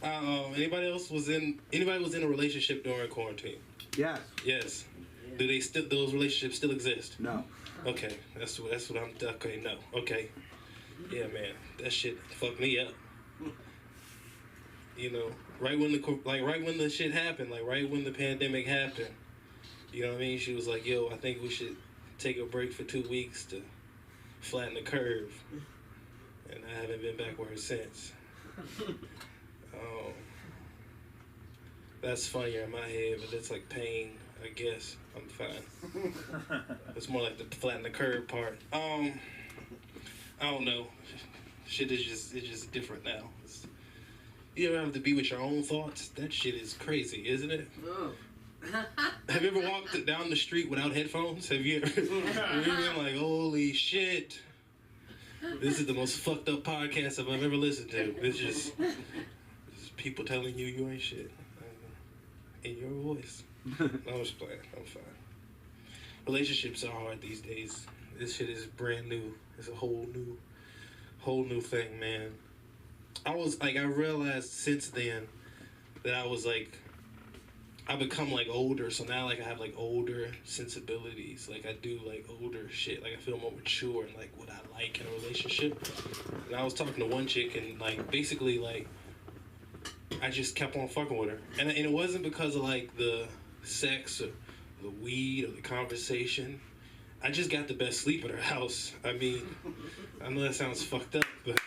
Anybody was in a relationship during quarantine? Yes. Yes. Do those relationships still exist? No. Okay, that's what I'm. Okay, no. Okay. Yeah, man, that shit fucked me up. You know, right when the shit happened, like right when the pandemic happened, you know what I mean? She was like, yo, I think we should take a break for 2 weeks to flatten the curve. And I haven't been backward since. That's funnier in my head, but that's like pain, I guess. I'm fine. It's more like the flatten the curve part. I don't know. Shit is just different now. You ever have to be with your own thoughts? That shit is crazy, isn't it? Oh. Have you ever walked down the street without headphones? Have you ever been like, holy shit, this is the most fucked up podcast I've ever listened to. It's just people telling you ain't shit in your voice. I was playing. I'm fine. Relationships are hard these days. This shit is brand new. It's a whole new thing, man. I realized since then that I become like older, so now like I have like older sensibilities. Like I do like older shit. Like I feel more mature and like what I like in a relationship. And I was talking to one chick and like basically like I just kept on fucking with her. And it wasn't because of like the sex or the weed or the conversation. I just got the best sleep at her house. I mean, I know that sounds fucked up, but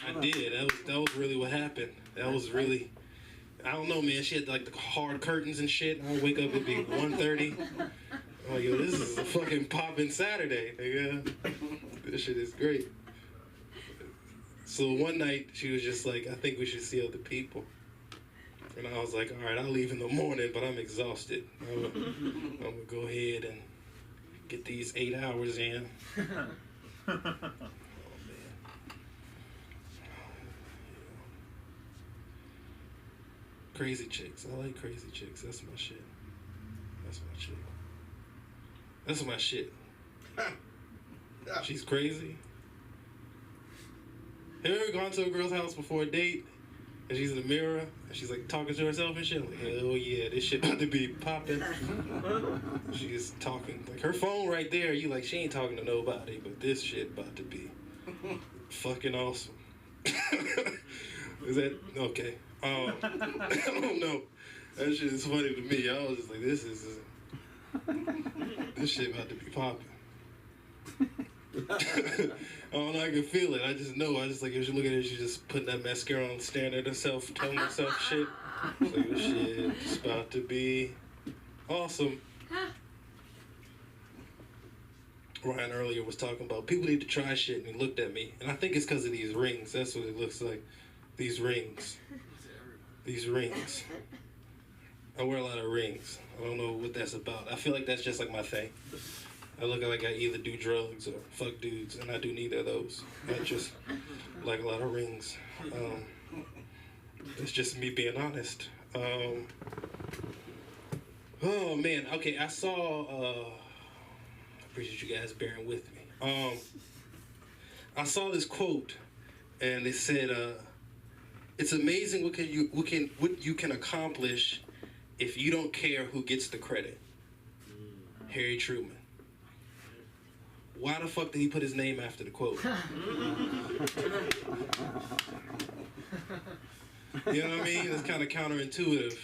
I did. That was really what happened. That was really, I don't know, man. She had like the hard curtains and shit. I would wake up, it'd be 1:30. I'm like, yo, this is a fucking poppin' Saturday, nigga. This shit is great. So one night, she was just like, I think we should see other people. And I was like, all right, I'll leave in the morning, but I'm exhausted. I'm gonna go ahead and get these 8 hours in. Oh, man. Crazy chicks. I like crazy chicks. That's my shit. That's my shit. That's my shit. She's crazy. Have you ever gone to a girl's house before a date and she's in the mirror and she's like talking to herself and shit? I'm like, hell yeah, this shit about to be popping. She's talking like her phone right there. You like, she ain't talking to nobody, but this shit about to be fucking awesome. Is that okay? I don't know. That shit is funny to me. I was just like, this shit about to be popping. I don't know, I can feel it. I just know. I just like, if you look at her, she's just putting that mascara on, staring at herself, telling herself shit. It's like, this shit is about to be awesome. Ryan earlier was talking about people need to try shit, and he looked at me. And I think it's because of these rings. That's what it looks like. These rings. These rings. I wear a lot of rings. I don't know what that's about. I feel like that's just like my thing. I look like I either do drugs or fuck dudes, and I do neither of those. I just like a lot of rings. It's just me being honest. Oh man, okay, I saw, I appreciate you guys bearing with me. I saw this quote, and it said, it's amazing what you can accomplish if you don't care who gets the credit. Harry Truman. Why the fuck did he put his name after the quote? You know what I mean? It's kind of counterintuitive.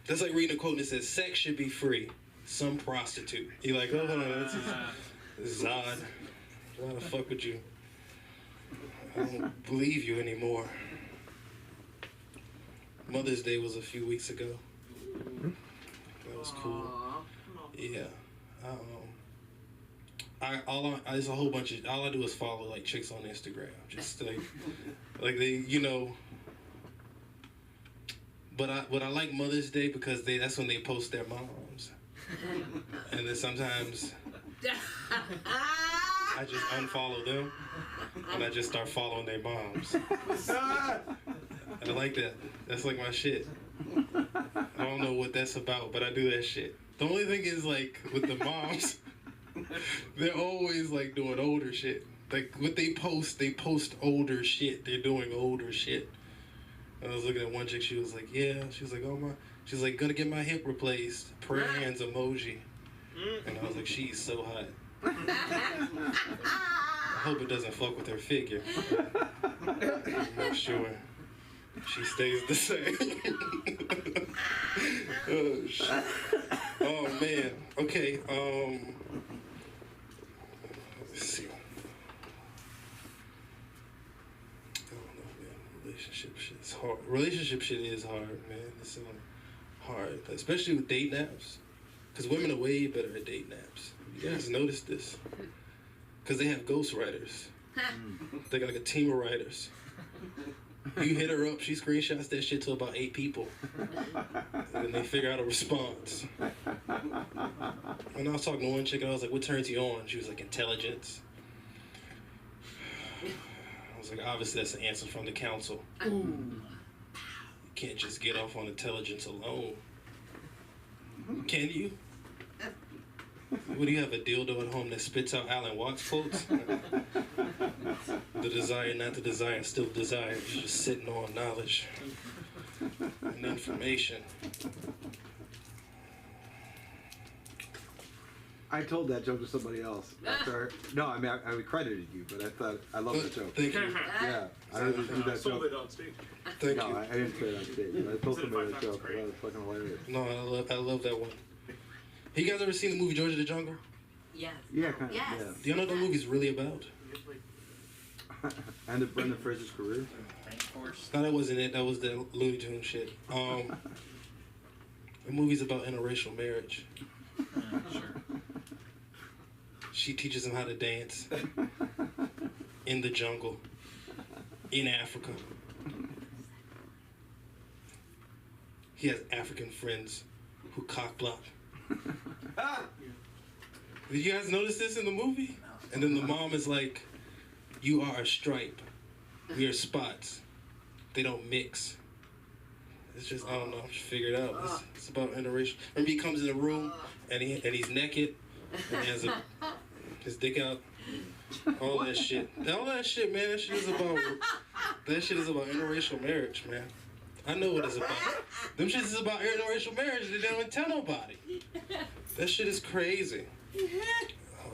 That's like reading a quote that says sex should be free. some prostitute. You're like, oh, hold on, this is odd. I want to fuck with you. I don't believe you anymore. Mother's Day was a few weeks ago. That was cool. Yeah. There's a whole bunch of, all I do is follow like chicks on Instagram. Just like they, you know. But I like Mother's Day because that's when they post their moms. And then sometimes I just unfollow them and I just start following their moms. And I like that. That's like my shit. I don't know what that's about, but I do that shit. The only thing is like with the moms, they're always like doing older shit. Like what they post older shit. They're doing older shit. I was looking at one chick, she was like, yeah. She was like, oh my. She's like, gonna get my hip replaced. Prayer hands emoji. And I was like, she's so hot. I hope it doesn't fuck with her figure. I'm not sure. She stays the same. Oh, shit. Oh, man. Okay, let's see. Relationship shit is hard. Relationship shit is hard, man. It's hard, especially with date naps. Because women are way better at date naps. You guys notice this? Because they have ghostwriters. They got like a team of writers. You hit her up, she screenshots that shit to about 8 people. And then they figure out a response. And I was talking to one chick and I was like, what turns you on? She was like, intelligence. I was like, obviously that's an answer from the council. You can't just get off on intelligence alone. Can you? What do you have, a dildo at home that spits out Alan Watts quotes? The desire, not the desire, still desire. You're just sitting on knowledge and information. I told that joke to somebody else. No, I mean, I credited you, but I thought, I love that joke. Thank you. Yeah, I didn't do that Sold joke. it on stage. Thank No, you. I didn't say it on stage. I told somebody that joke. That was fucking hilarious. No, I love that one. Have you guys ever seen the movie George of the Jungle? Yes. Yeah, kind of. Yes. Yeah. Do you know what the movie's really about? End of Brendan Fraser's career. No, that wasn't it. That was the Looney Tunes shit. The movie's about interracial marriage. Sure. She teaches him how to dance in the jungle in Africa. He has African friends who cock block. Did you guys notice this in the movie? And then the mom is like, you are a stripe. We are spots. They don't mix. It's just, I don't know, just figure it out. It's about interracial. Remember he comes in the room and he's naked and he has his dick out. All that shit. All that shit, man, that shit is about interracial marriage, man. I know what it's about. Them shit is about interracial marriage. They don't even tell nobody. That shit is crazy.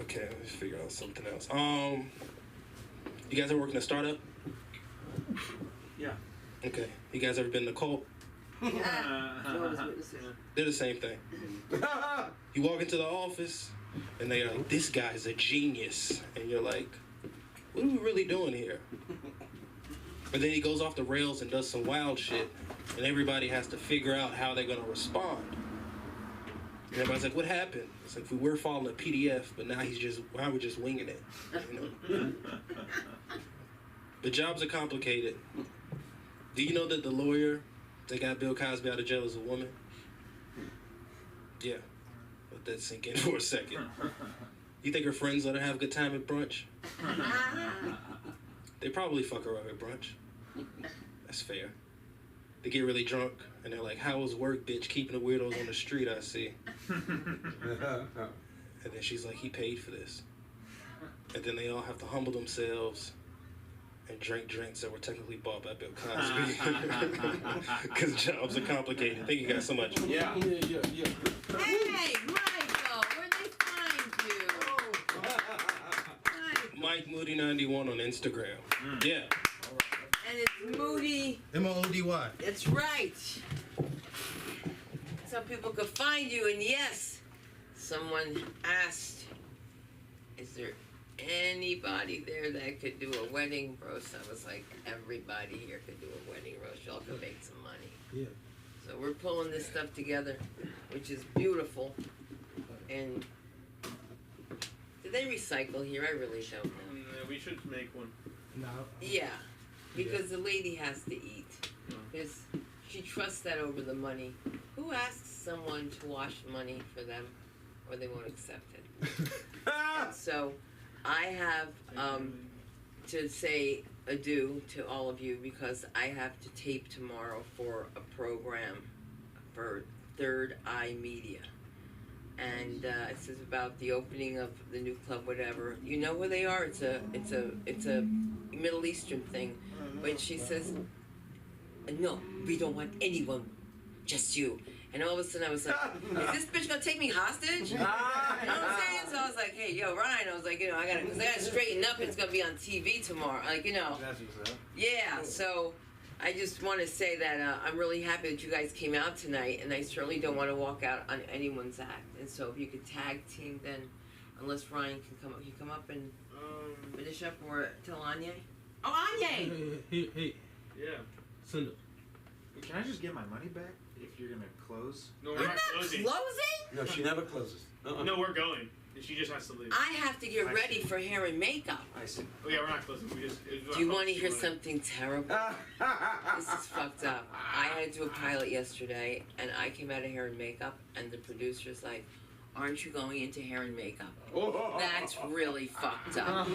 Okay, let me figure out something else. You guys ever work in a startup? Yeah. Okay. You guys ever been in a cult? They're the same thing. You walk into the office and they're like, this guy's a genius. And you're like, what are we really doing here? But then he goes off the rails and does some wild shit, and everybody has to figure out how they're gonna respond. And everybody's like, what happened? It's like, we were following a PDF, but now we're just winging it. You know? The jobs are complicated. Do you know that the lawyer that got Bill Cosby out of jail is a woman? Yeah. Let that sink in for a second. You think her friends let her have a good time at brunch? They probably fuck her up at brunch. That's fair. They get really drunk, and they're like, how was work, bitch? Keeping the weirdos on the street, I see. And then she's like, he paid for this. And then they all have to humble themselves and drink drinks that were technically bought by Bill Cosby. Because jobs are complicated. Thank you guys so much. Yeah. Hey, Michael, where'd they find you? Mike Moody 91 on Instagram. Yeah. And it's Moody. M-O-O-D-Y. That's right. Some people could find you, and yes, someone asked, is there anybody there that could do a wedding roast? I was like, everybody here could do a wedding roast. Y'all can make some money. Yeah. So we're pulling this stuff together, which is beautiful. And do they recycle here? I really don't know. We should make one. No. Yeah, because the lady has to eat. Because she trusts that over the money. Who asks someone to wash money for them, or they won't accept it? And so, I have to say adieu to all of you because I have to tape tomorrow for a program for Third Eye Media. And it says about the opening of the new club, whatever. You know where they are? It's a Middle Eastern thing. But she says, no, we don't want anyone, just you. And all of a sudden I was like, is this bitch gonna take me hostage? You know what I'm saying? So I was like, hey, yo, Ryan, I was like, I gotta straighten up. It's gonna be on TV tomorrow. Like, Yeah, so I just want to say that I'm really happy that you guys came out tonight, and I certainly don't want to walk out on anyone's act. And so if you could tag team, then, unless Ryan can come up, and finish up, or tell Anya. Oh, Anya! Hey, Yeah. Cinder. Can I just get my money back if you're gonna close? No, we're We're not not closing. closing? No, she never closes. No, we're going. She just has to leave. I have to get ready for hair and makeup. I see. Oh yeah, we're not closing. We just. Do you want to hear something terrible? This is fucked up. I had to do a pilot yesterday, and I came out of hair and makeup, and the producer's like, aren't you going into hair and makeup? That's really fucked up.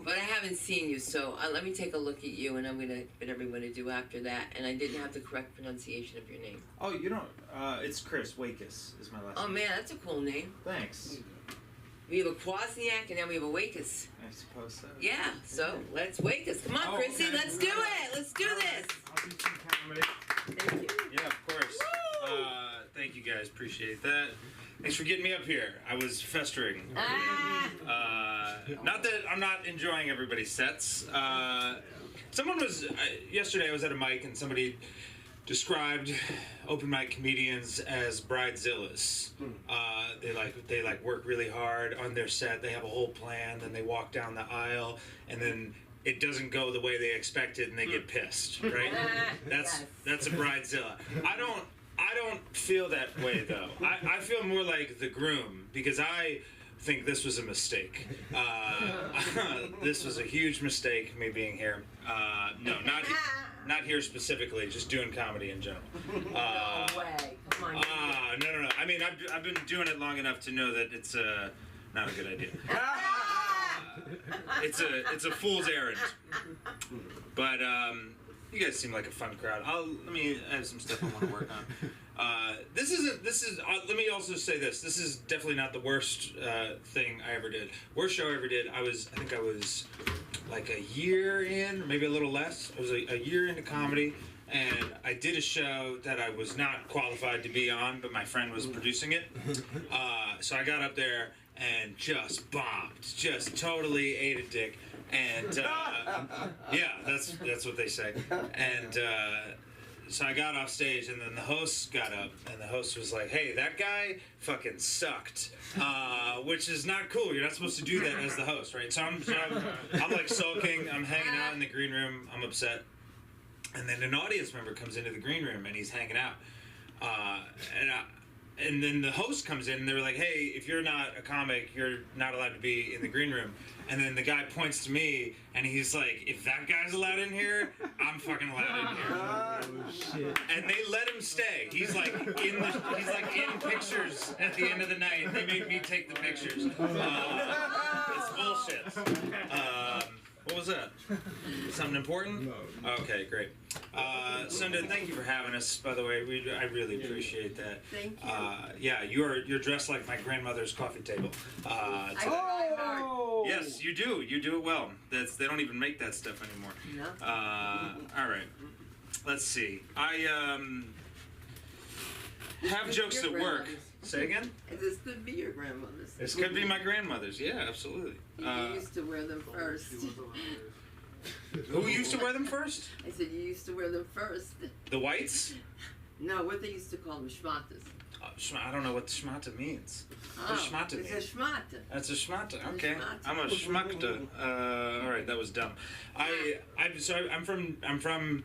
But I haven't seen you, so let me take a look at you, and I'm going to get everyone to do after that. And I didn't have the correct pronunciation of your name. Oh, you don't. It's Chris Wakis is my last Oh, name. man, that's a cool name. Thanks. We have a Kwasniak, and now we have a Wakus. I suppose so. Yeah, so let's Wakus. Come on, Oh, Chrissy, okay. let's do it. Let's do this. I'll do some comedy. Thank you. Yeah, of course. Thank you guys. Appreciate that. Thanks for getting me up here. I was festering. Not that I'm not enjoying everybody's sets. Someone was yesterday. I was at a mic and somebody described open mic comedians as bridezillas. They work really hard on their set. They have a whole plan. Then they walk down the aisle, and then it doesn't go the way they expected, and they get pissed. Right? That's a bridezilla. I don't feel that way though. I feel more like the groom because I think this was a mistake. This was a huge mistake, me being here. No, not here specifically, just doing comedy in general. No way. Come on. No. I mean, I've been doing it long enough to know that it's not a good idea. It's a fool's errand. But you guys seem like a fun crowd. I have some stuff I want to work on. Let me also say this. This is definitely not the worst thing I ever did. Worst show I ever did. I think I was like a year in, maybe a little less. I was a year into comedy, and I did a show that I was not qualified to be on, but my friend was producing it. So I got up there and just bombed, just totally ate a dick. And yeah, that's what they say. And so I got off stage, and then the host got up, and the host was like, "Hey, that guy fucking sucked," which is not cool. You're not supposed to do that as the host, right? So I'm like sulking. I'm hanging out in the green room. I'm upset, and then an audience member comes into the green room, and he's hanging out, and then the host comes in, and they're like, "Hey, if you're not a comic, you're not allowed to be in the green room." And then the guy points to me, and he's like, "If that guy's allowed in here, I'm fucking allowed in here." Oh, shit. And they let him stay. He's like in pictures at the end of the night. They made me take the pictures. It's bullshit. What was that? Something important? No. Okay, great. Sunda, thank you for having us. By the way, I really appreciate that. Thank you. Yeah, you're dressed like my grandmother's coffee table. Yes, you do. You do it well. They don't even make that stuff anymore. No. All right. Let's see. I have jokes Your at work. grandmother's. Say again? This could be your grandmother's. This could be my grandmother's. Yeah, absolutely. You used to wear them first. Who used to wear them first? I said you used to wear them first. The whites? No, what they used to call them, schmatas. I don't know what schmata means. Oh, What schmata it's means? a schmata. That's a schmata. Okay, schmata. I'm a schmuckta. All right, that was dumb. I'm from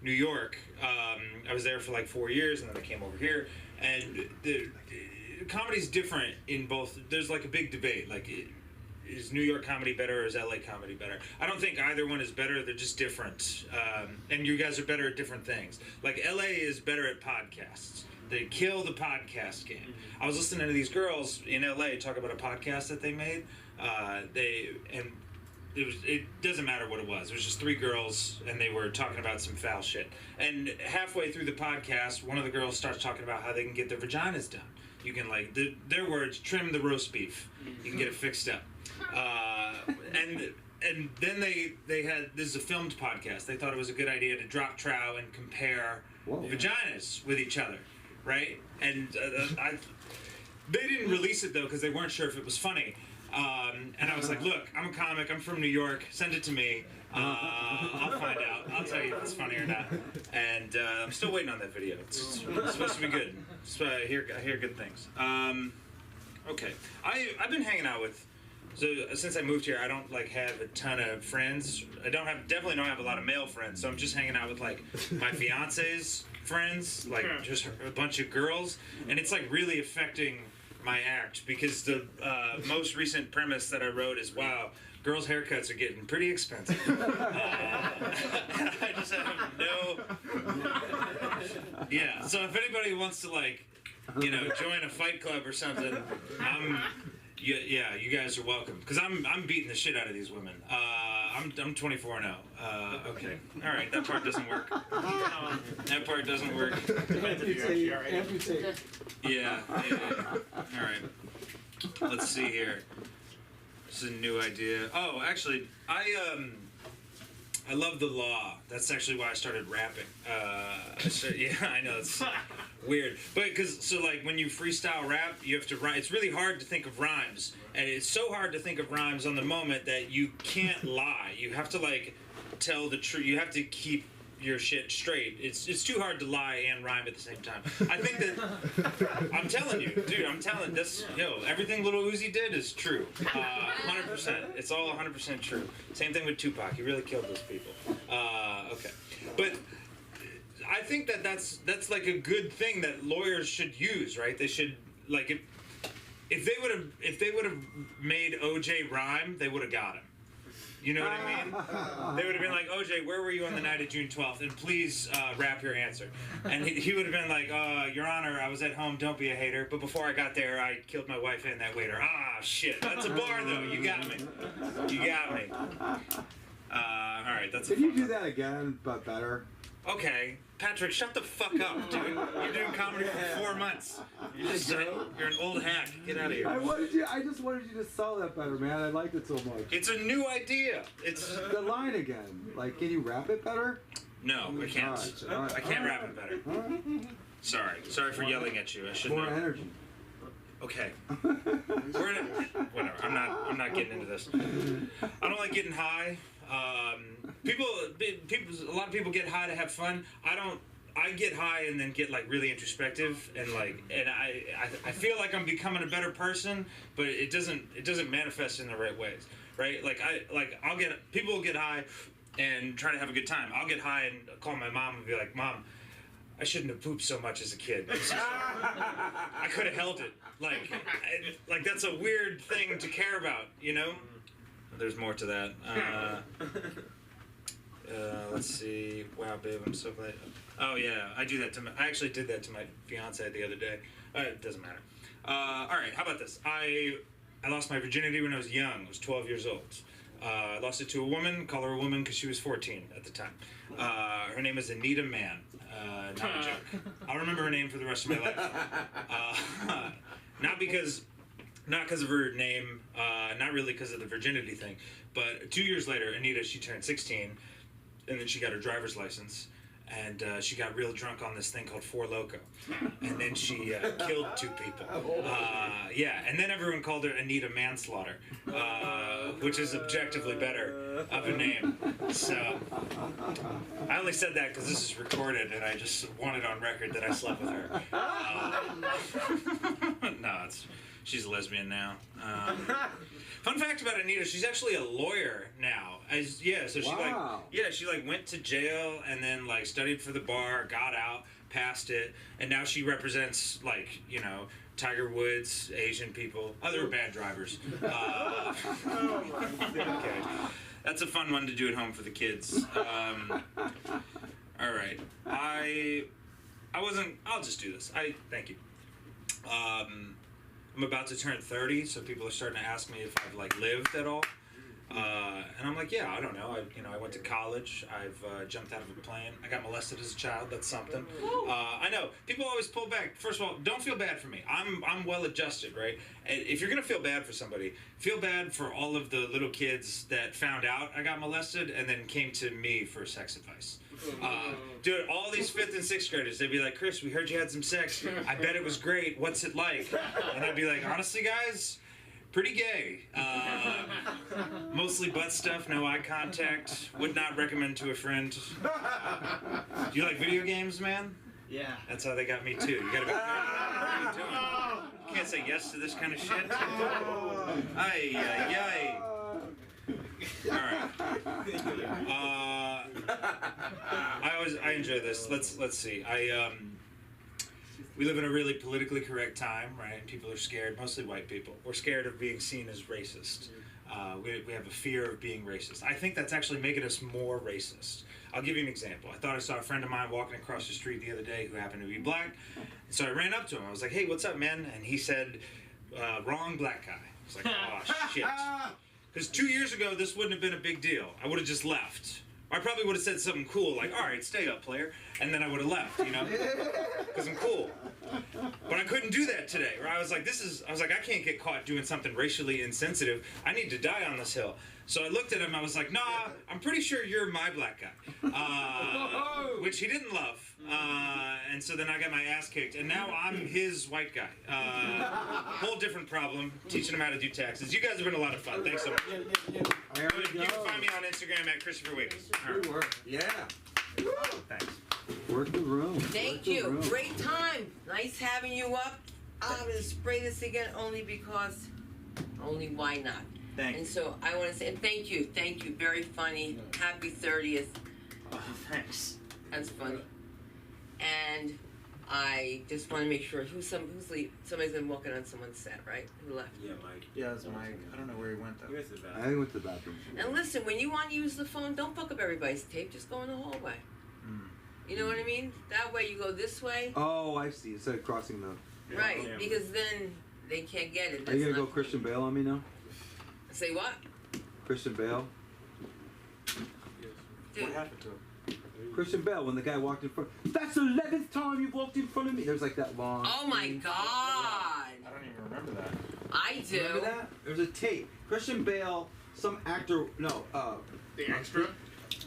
New York. I was there for like 4 years, and then I came over here. And the comedy's different in both. There's like a big debate. Like, is New York comedy better or is LA comedy better? I don't think either one is better. They're just different. And you guys are better at different things. Like, LA is better at podcasts. They kill the podcast game. I was listening to these girls in LA talk about a podcast that they made. It doesn't matter what it was. It was just 3 girls, and they were talking about some foul shit. And halfway through the podcast, one of the girls starts talking about how they can get their vaginas done. You can, like, their words, trim the roast beef. You can get it fixed up. And then they had, this is a filmed podcast. They thought it was a good idea to drop trow and compare vaginas with each other, right? And they didn't release it though because they weren't sure if it was funny. And I was like, look, I'm a comic. I'm from New York. Send it to me. I'll find out. I'll tell you if it's funny or not. And I'm still waiting on that video. It's supposed to be good. I hear good things. Okay, I've been hanging out with. So since I moved here, I don't like have a ton of friends. Definitely don't have a lot of male friends. So I'm just hanging out with like my fiance's friends, like just a bunch of girls, and it's like really affecting my act because the most recent premise that I wrote is, wow, girls' haircuts are getting pretty expensive. I just have yeah. So if anybody wants to like, join a fight club or something, you guys are welcome. Because I'm beating the shit out of these women. I'm 24 now. Okay. All right. That part doesn't work. That part doesn't work. Amputate. Yeah. All right. Let's see here. This is a new idea. Oh, actually, I love the law. That's actually why I started rapping. Yeah, I know it's weird, but like when you freestyle rap, you have to write. It's really hard to think of rhymes, and it's so hard to think of rhymes on the moment that you can't lie. You have to like tell the truth. You have to keep your shit straight. It's too hard to lie and rhyme at the same time. I think that I'm telling you, dude. I'm telling this. Everything Lil Uzi did is true. 100%. It's all 100% true. Same thing with Tupac. He really killed those people. Okay, but I think that's like a good thing that lawyers should use, right? They should like if they would have made OJ rhyme, they would have got him. You know what I mean? They would have been like, OJ, where were you on the night of June 12th? And please rap your answer. And he would have been like, Your Honor, I was at home, don't be a hater. But before I got there, I killed my wife and that waiter. Ah, shit. That's a bar, though. You got me. You got me. All right, that's a Can you do that again, but better? Okay. Patrick, shut the fuck up, dude. You're doing comedy for 4 months. You're an old hack. Get out of here. I just wanted you to sell that better, man. I liked it so much. It's a new idea. It's the line again. Like, can you rap it better? No, I can't. All right. I can't rap it better. Sorry for yelling at you. I should More know. energy. Okay. Whatever. I'm not getting into this. I don't like getting high. People. A lot of people get high to have fun. I get high and then get like really introspective and I feel like I'm becoming a better person, but it doesn't manifest in the right ways, right? People will get high and try to have a good time. I'll get high and call my mom and be like, Mom, I shouldn't have pooped so much as a kid. I could have held it. Like that's a weird thing to care about, you know? There's more to that. Let's see. Wow, babe, I'm so glad. Oh yeah, I actually did that to my fiance the other day. It doesn't matter. All right, how about this? I lost my virginity when I was young. I was 12 years old. I lost it to a woman. Call her a woman because she was 14 at the time. Her name is Anita Mann. Not a joke. I'll remember her name for the rest of my life. Not because of her name, not really because of the virginity thing, but 2 years later, Anita, she turned 16, and then she got her driver's license, and she got real drunk on this thing called Four Loko, and then she killed 2 people. Yeah, and then everyone called her Anita Manslaughter, which is objectively better of a name. So I only said that because this is recorded, and I just want it on record that I slept with her. No, she's a lesbian now. Fun fact about Anita, she's actually a lawyer now. She went to jail and then like studied for the bar, got out, passed it, and now she represents Tiger Woods, Asian people, other bad drivers. Okay, that's a fun one to do at home for the kids. All right, I'll just do this. Thank you. I'm about to turn 30, so people are starting to ask me if I've lived at all, and I'm like, yeah, I don't know. I went to college. I've jumped out of a plane. I got molested as a child. That's something. I know people always pull back. First of all, don't feel bad for me. I'm well adjusted, right? And if you're gonna feel bad for somebody, feel bad for all of the little kids that found out I got molested and then came to me for sex advice. Dude, all these 5th and 6th graders, they'd be like, Chris, we heard you had some sex. I bet it was great. What's it like? And I'd be like, honestly, guys, pretty gay. Mostly butt stuff, no eye contact. Would not recommend to a friend. Do you like video games, man? Yeah. That's how they got me, too. You gotta be careful. What are you doing? You can't say yes to this kind of shit. Ay, ay, ay. All right. I enjoy this. Let's see. We live in a really politically correct time, right? And people are scared, mostly white people. We're scared of being seen as racist. We have a fear of being racist. I think that's actually making us more racist. I'll give you an example. I thought I saw a friend of mine walking across the street the other day who happened to be black. And so I ran up to him. I was like, hey, what's up, man? And he said, wrong black guy. I was like, oh, shit. Because 2 years ago, this wouldn't have been a big deal. I would have just left. I probably would have said something cool, like, all right, stay up, player. And then I would have left, because I'm cool. But I couldn't do that today, right? I was like, I can't get caught doing something racially insensitive. I need to die on this hill. So I looked at him, I was like, nah, I'm pretty sure you're my black guy. Which he didn't love. And so then I got my ass kicked, and now I'm his white guy. Whole different problem, teaching him how to do taxes. You guys have been a lot of fun. Thanks so much. There we go. You can find me on Instagram at Christopher Wiggins. Good work. Yeah. Thanks. Work the room. Thank you. Great time. Nice having you up. I'm going to spray this again only why not? Thank And so I want to say thank you. Very funny. Happy 30th. Oh, thanks. That's funny. And I just want to make sure somebody's been walking on someone's set, right? Who left? Yeah, Mike. Yeah, it's Mike. I don't know where he went though. I think he went to the bathroom. And listen, when you want to use the phone, don't fuck up everybody's tape. Just go in the hallway. You know what I mean? That way you go this way. Oh, I see. Instead of crossing the... Right, because then they can't get it. Are you going to go Christian Bale on me now? Say what? Christian Bale? Dude. What happened to him? Christian Bale, when the guy walked in front... That's the 11th time you've walked in front of me! There was like that long... Oh my god! I don't even remember that. I do. Remember that? There was a tape. Christian Bale, some actor... No, The extra?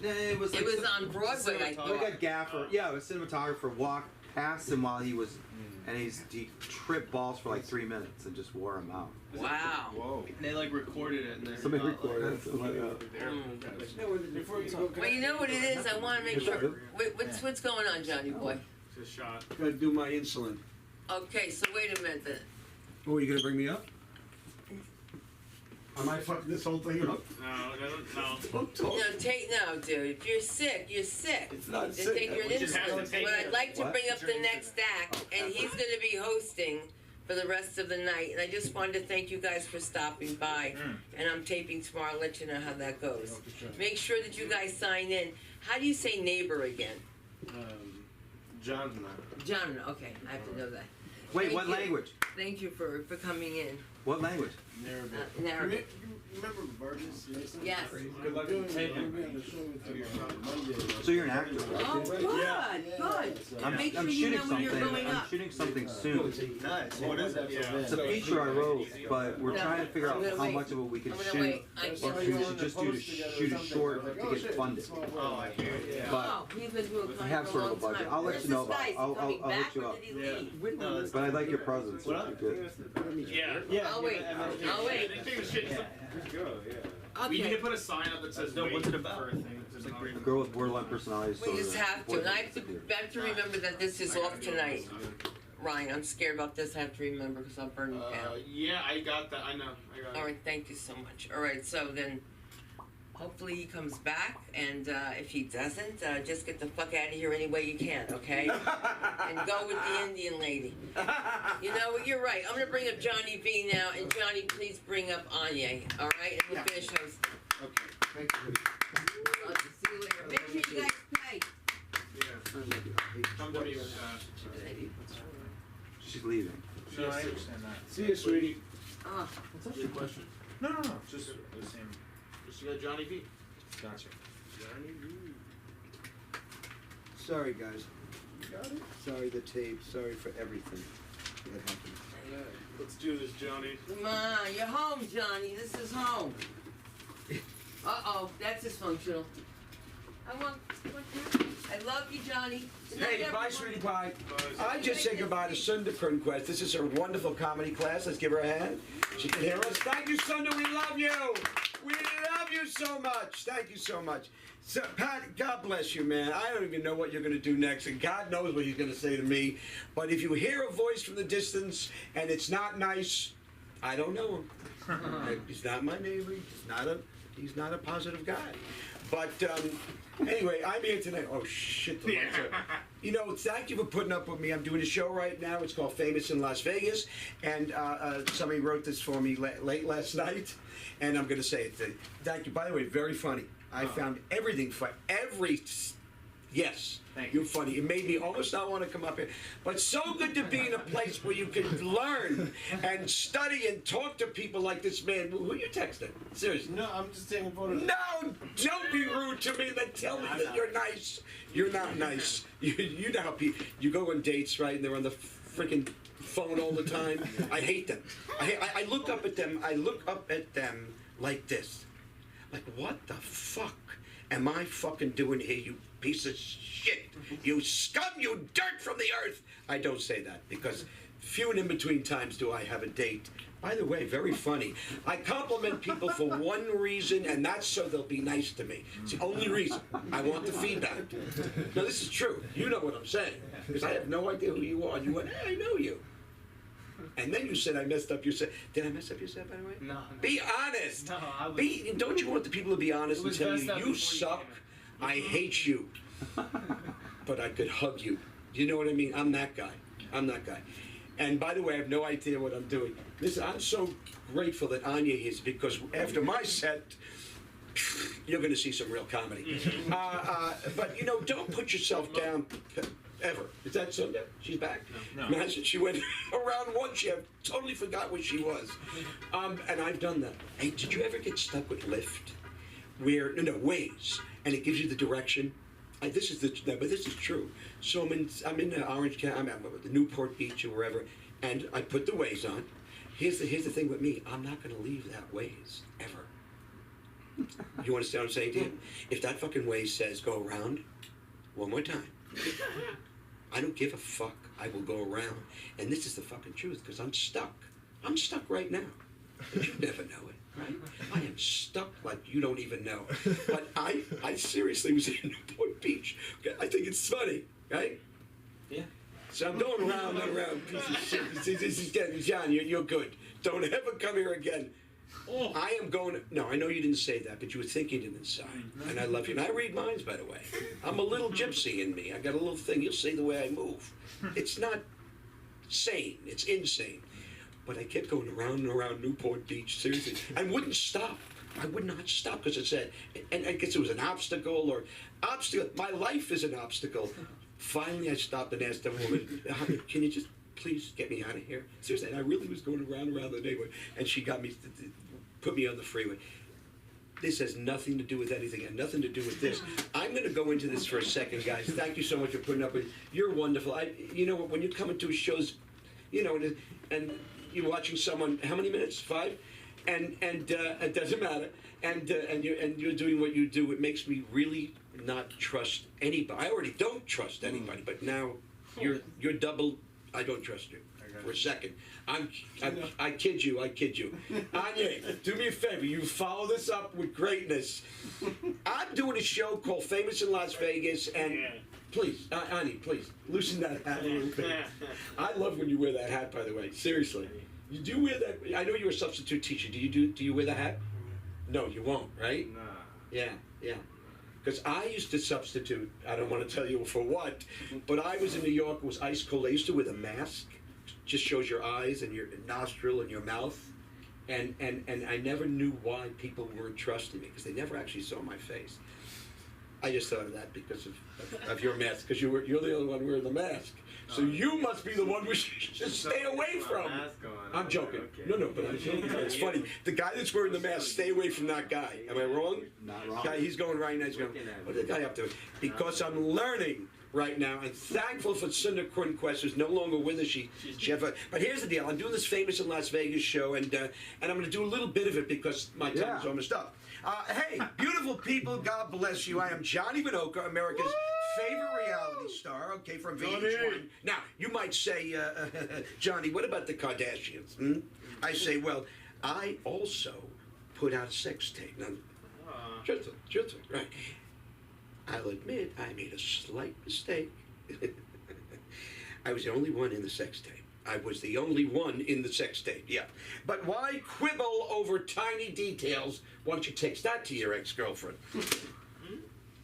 It was on Broadway, I thought. Like a gaffer. Yeah, a cinematographer walked past him while he was... And he tripped balls for like 3 minutes and just wore him out. Wow. Whoa. They recorded it and they're Somebody recorded it. Something like that. Well, you know what it is? I want to make sure. What's going on, Johnny boy? It's a shot. Gotta do my insulin. Okay, so wait a minute then. Oh, you gonna bring me up? I might fuck this whole thing up. No. Don't talk. No, dude. If you're sick, you're sick. It's not Just sick. take your We just have to insulin. take But it. I'd like to What? bring up the next act, and he's going to be hosting for the rest of the night. And I just wanted to thank you guys for stopping by. And I'm taping tomorrow. I'll let you know how that goes. Make sure that you guys sign in. How do you say neighbor again? John. John. Okay, I have to know that. Wait, Thank what you. language? Thank you for coming in. What language? In Arabic. Remember Burgess? Yes. Good luck Doing with taping. Monday. So you're an actor, right? Oh, good, good. I'm, Make I'm sure you shooting know when you're something. going I'm up. shooting something soon. Nice. What is that? It's a feature I wrote, but we're No, trying to figure I'm out gonna how wait. much of it we can I'm gonna shoot, wait. I or can't. if we should just do to shoot a short to get funded. Oh, I hear you. But Oh, he's been doing we comedy have for a sort of a long budget. time. I'll let Where's you know this about guy? it. Is he I'll coming hit back you or up. did he leave? But I like your presence. You're good. Yeah. I'll wait. I'll wait. We need Okay. to put a sign up that says, No, what's it about? for a thing. It's like A girl with borderline personality. We just have to, and I have to remember that this is off tonight. Ryan, I'm scared about this. I have to remember because I'll burn you down. Yeah, I got that. I know. I got it. All right, thank you so much. All right, so then hopefully he comes back, and if he doesn't, just get the fuck out of here any way you can, okay? And go with the Indian lady. You know what? You're right. I'm gonna bring up Johnny B now, and Johnny, please bring up Anya. All right, and we'll finish those. Okay. Thank you. I'll see you later. Make sure you guys pay. I'm done even, She's leaving. No, I understand that. See you, sweetie. Oh, Good question. No, just the same. Just got Johnny B. Gotcha. Sorry, guys. Sorry, the tape. Sorry for everything that happened. Let's do this, Johnny. come on, you're home, Johnny. This is home. Uh-oh, that's dysfunctional. I love you, Johnny. Good night, Hey, bye, everyone. sweetie pie. Bye. I just say goodbye to Sunda Kernquist. This is her wonderful comedy class. Let's give her a hand. She can hear us. Thank you, Sunda. We love you. We love you so much. Thank you so much. So, Pat, God bless you, man. I don't even know what you're going to do next, and God knows what he's going to say to me. But if you hear a voice from the distance and it's not nice, I don't know him. He's not my neighbor. He's not a positive guy. But anyway, I'm here tonight. Oh shit! The lights are. You know, thank you for putting up with me. I'm doing a show right now. It's called Famous in Las Vegas, and somebody wrote this for me late last night, and I'm going to say it. Thank you. By the way, very funny. I found everything for every. Yes, you're funny. It made me almost not want to come up here. But so good to be in a place where you can learn and study and talk to people like this man. Who are you texting? Seriously. No, I'm just taking photos. No, don't be rude to me. Then tell me that you're nice. You're not nice. You know how people, you go on dates, right? And they're on the freaking phone all the time. I hate them. I look up at them. I look up at them like this. Like, what the fuck am I fucking doing here, you piece of shit? You scum, you dirt from the earth. I don't say that because few and in between times do I have a date. By the way, very funny. I compliment people for one reason, and that's so they'll be nice to me. It's the only reason. I want the feedback. No, this is true. You know what I'm saying. Because I have no idea who you are. And you went, hey, I know you. And then you said I messed up your set. Did I mess up your set, by the way? No. Be honest. No, I was. Don't you want the people to be honest It and was tell messed you, up you before you suck, came in. I hate you, but I could hug you. You know what I mean? I'm that guy. I'm that guy. And by the way, I have no idea what I'm doing. Listen, I'm so grateful that Anya is because after my set, you're going to see some real comedy. But, you know, don't put yourself down ever. Is that Sunda? She's back? No. Imagine she went around once. She totally forgot where she was. And I've done that. Hey, did you ever get stuck with Lyft? Where, no, Waze, and it gives you the direction? But this is true. So I'm in Orange County, I'm at the Newport Beach or wherever, and I put the Waze on. Here's the thing with me. I'm not going to leave that Waze ever. You understand what I'm saying to you? If that fucking Waze says go around, one more time, I don't give a fuck. I will go around. And this is the fucking truth, because I'm stuck. I'm stuck right now. But you never know it, right? I am stuck like you don't even know. But I seriously was in Newport Beach. I think it's funny, right? Yeah. So I'm going around and around. Piece of shit. This is getting, John, you're good. Don't ever come here again. I am going. No, I know you didn't say that, but you were thinking it inside. And I love you. And I read minds, by the way. I'm a little gypsy in me. I got a little thing. You'll see the way I move. It's not sane. It's insane. But I kept going around and around Newport Beach, seriously. I wouldn't stop. I would not stop because it said, and I guess it was an obstacle or obstacle. My life is an obstacle. Finally, I stopped and asked the woman, can you just please get me out of here. Seriously, and I really was going around the neighborhood, and she got me, put me on the freeway. This has nothing to do with anything, and nothing to do with this. I'm going to go into this for a second, guys. Thank you so much for putting up with. You're wonderful. You know, when you come into shows, you know, and you're watching someone. How many minutes? 5, and it doesn't matter. And you're doing what you do. It makes me really not trust anybody. I already don't trust anybody, but now you're double. I don't trust you for a second. I kid you. Anya, do me a favor. You follow this up with greatness. I'm doing a show called Famous in Las Vegas, and please, Anya, please loosen that hat a little bit. I love when you wear that hat. By the way, seriously, you do wear that. I know you're a substitute teacher. Do you wear the hat? No, you won't, right? Nah. Yeah. Because I used to substitute. I don't want to tell you for what, but I was in New York. It was ice cold. I used to wear the mask. Just shows your eyes and your nostril and your mouth, and I never knew why people weren't trusting me because they never actually saw my face. I just thought of that because of your mask, because you're the only one wearing the mask. So you must be the one we should stay away from. I'm joking. No, but I'm joking. It's funny. The guy that's wearing the mask, stay away from that guy. Am I wrong? Not wrong. Guy, he's going right now. He's going, what is the guy up to? Because I'm learning right now, and thankful for Sunda Quinquest, who's no longer with us. But here's the deal. I'm doing this Famous in Las Vegas show, and I'm going to do a little bit of it because my time is almost up. Hey, beautiful people, God bless you. I am Johnny Vinoca, America's favorite reality star, okay, from VH1. Now, you might say, Johnny, what about the Kardashians? I say, well, I also put out a sex tape. Now, just right. I'll admit I made a slight mistake. I was the only one in the sex tape. I was the only one in the sex tape, yeah. But why quibble over tiny details? Why don't you text that to your ex-girlfriend?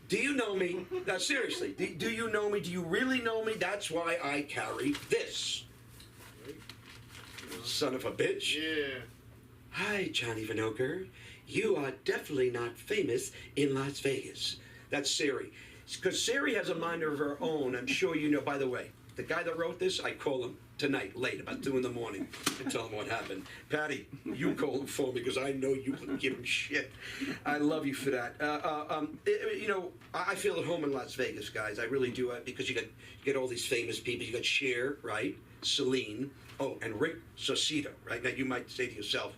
Do you know me? Now, seriously, do you know me? Do you really know me? That's why I carry this. Son of a bitch. Yeah. Hi, Johnny Vinoker. You are definitely not famous in Las Vegas. That's Siri. Because Siri has a mind of her own. I'm sure you know. By the way, the guy that wrote this, I call him tonight, late, about 2 in the morning, and tell him what happened. Patty, you call him for me because I know you wouldn't give him shit. I love you for that. You know, I feel at home in Las Vegas, guys. I really do, because you get all these famous people. You got Cher, right? Celine. Oh, and Rick Saucedo, right? Now you might say to yourself,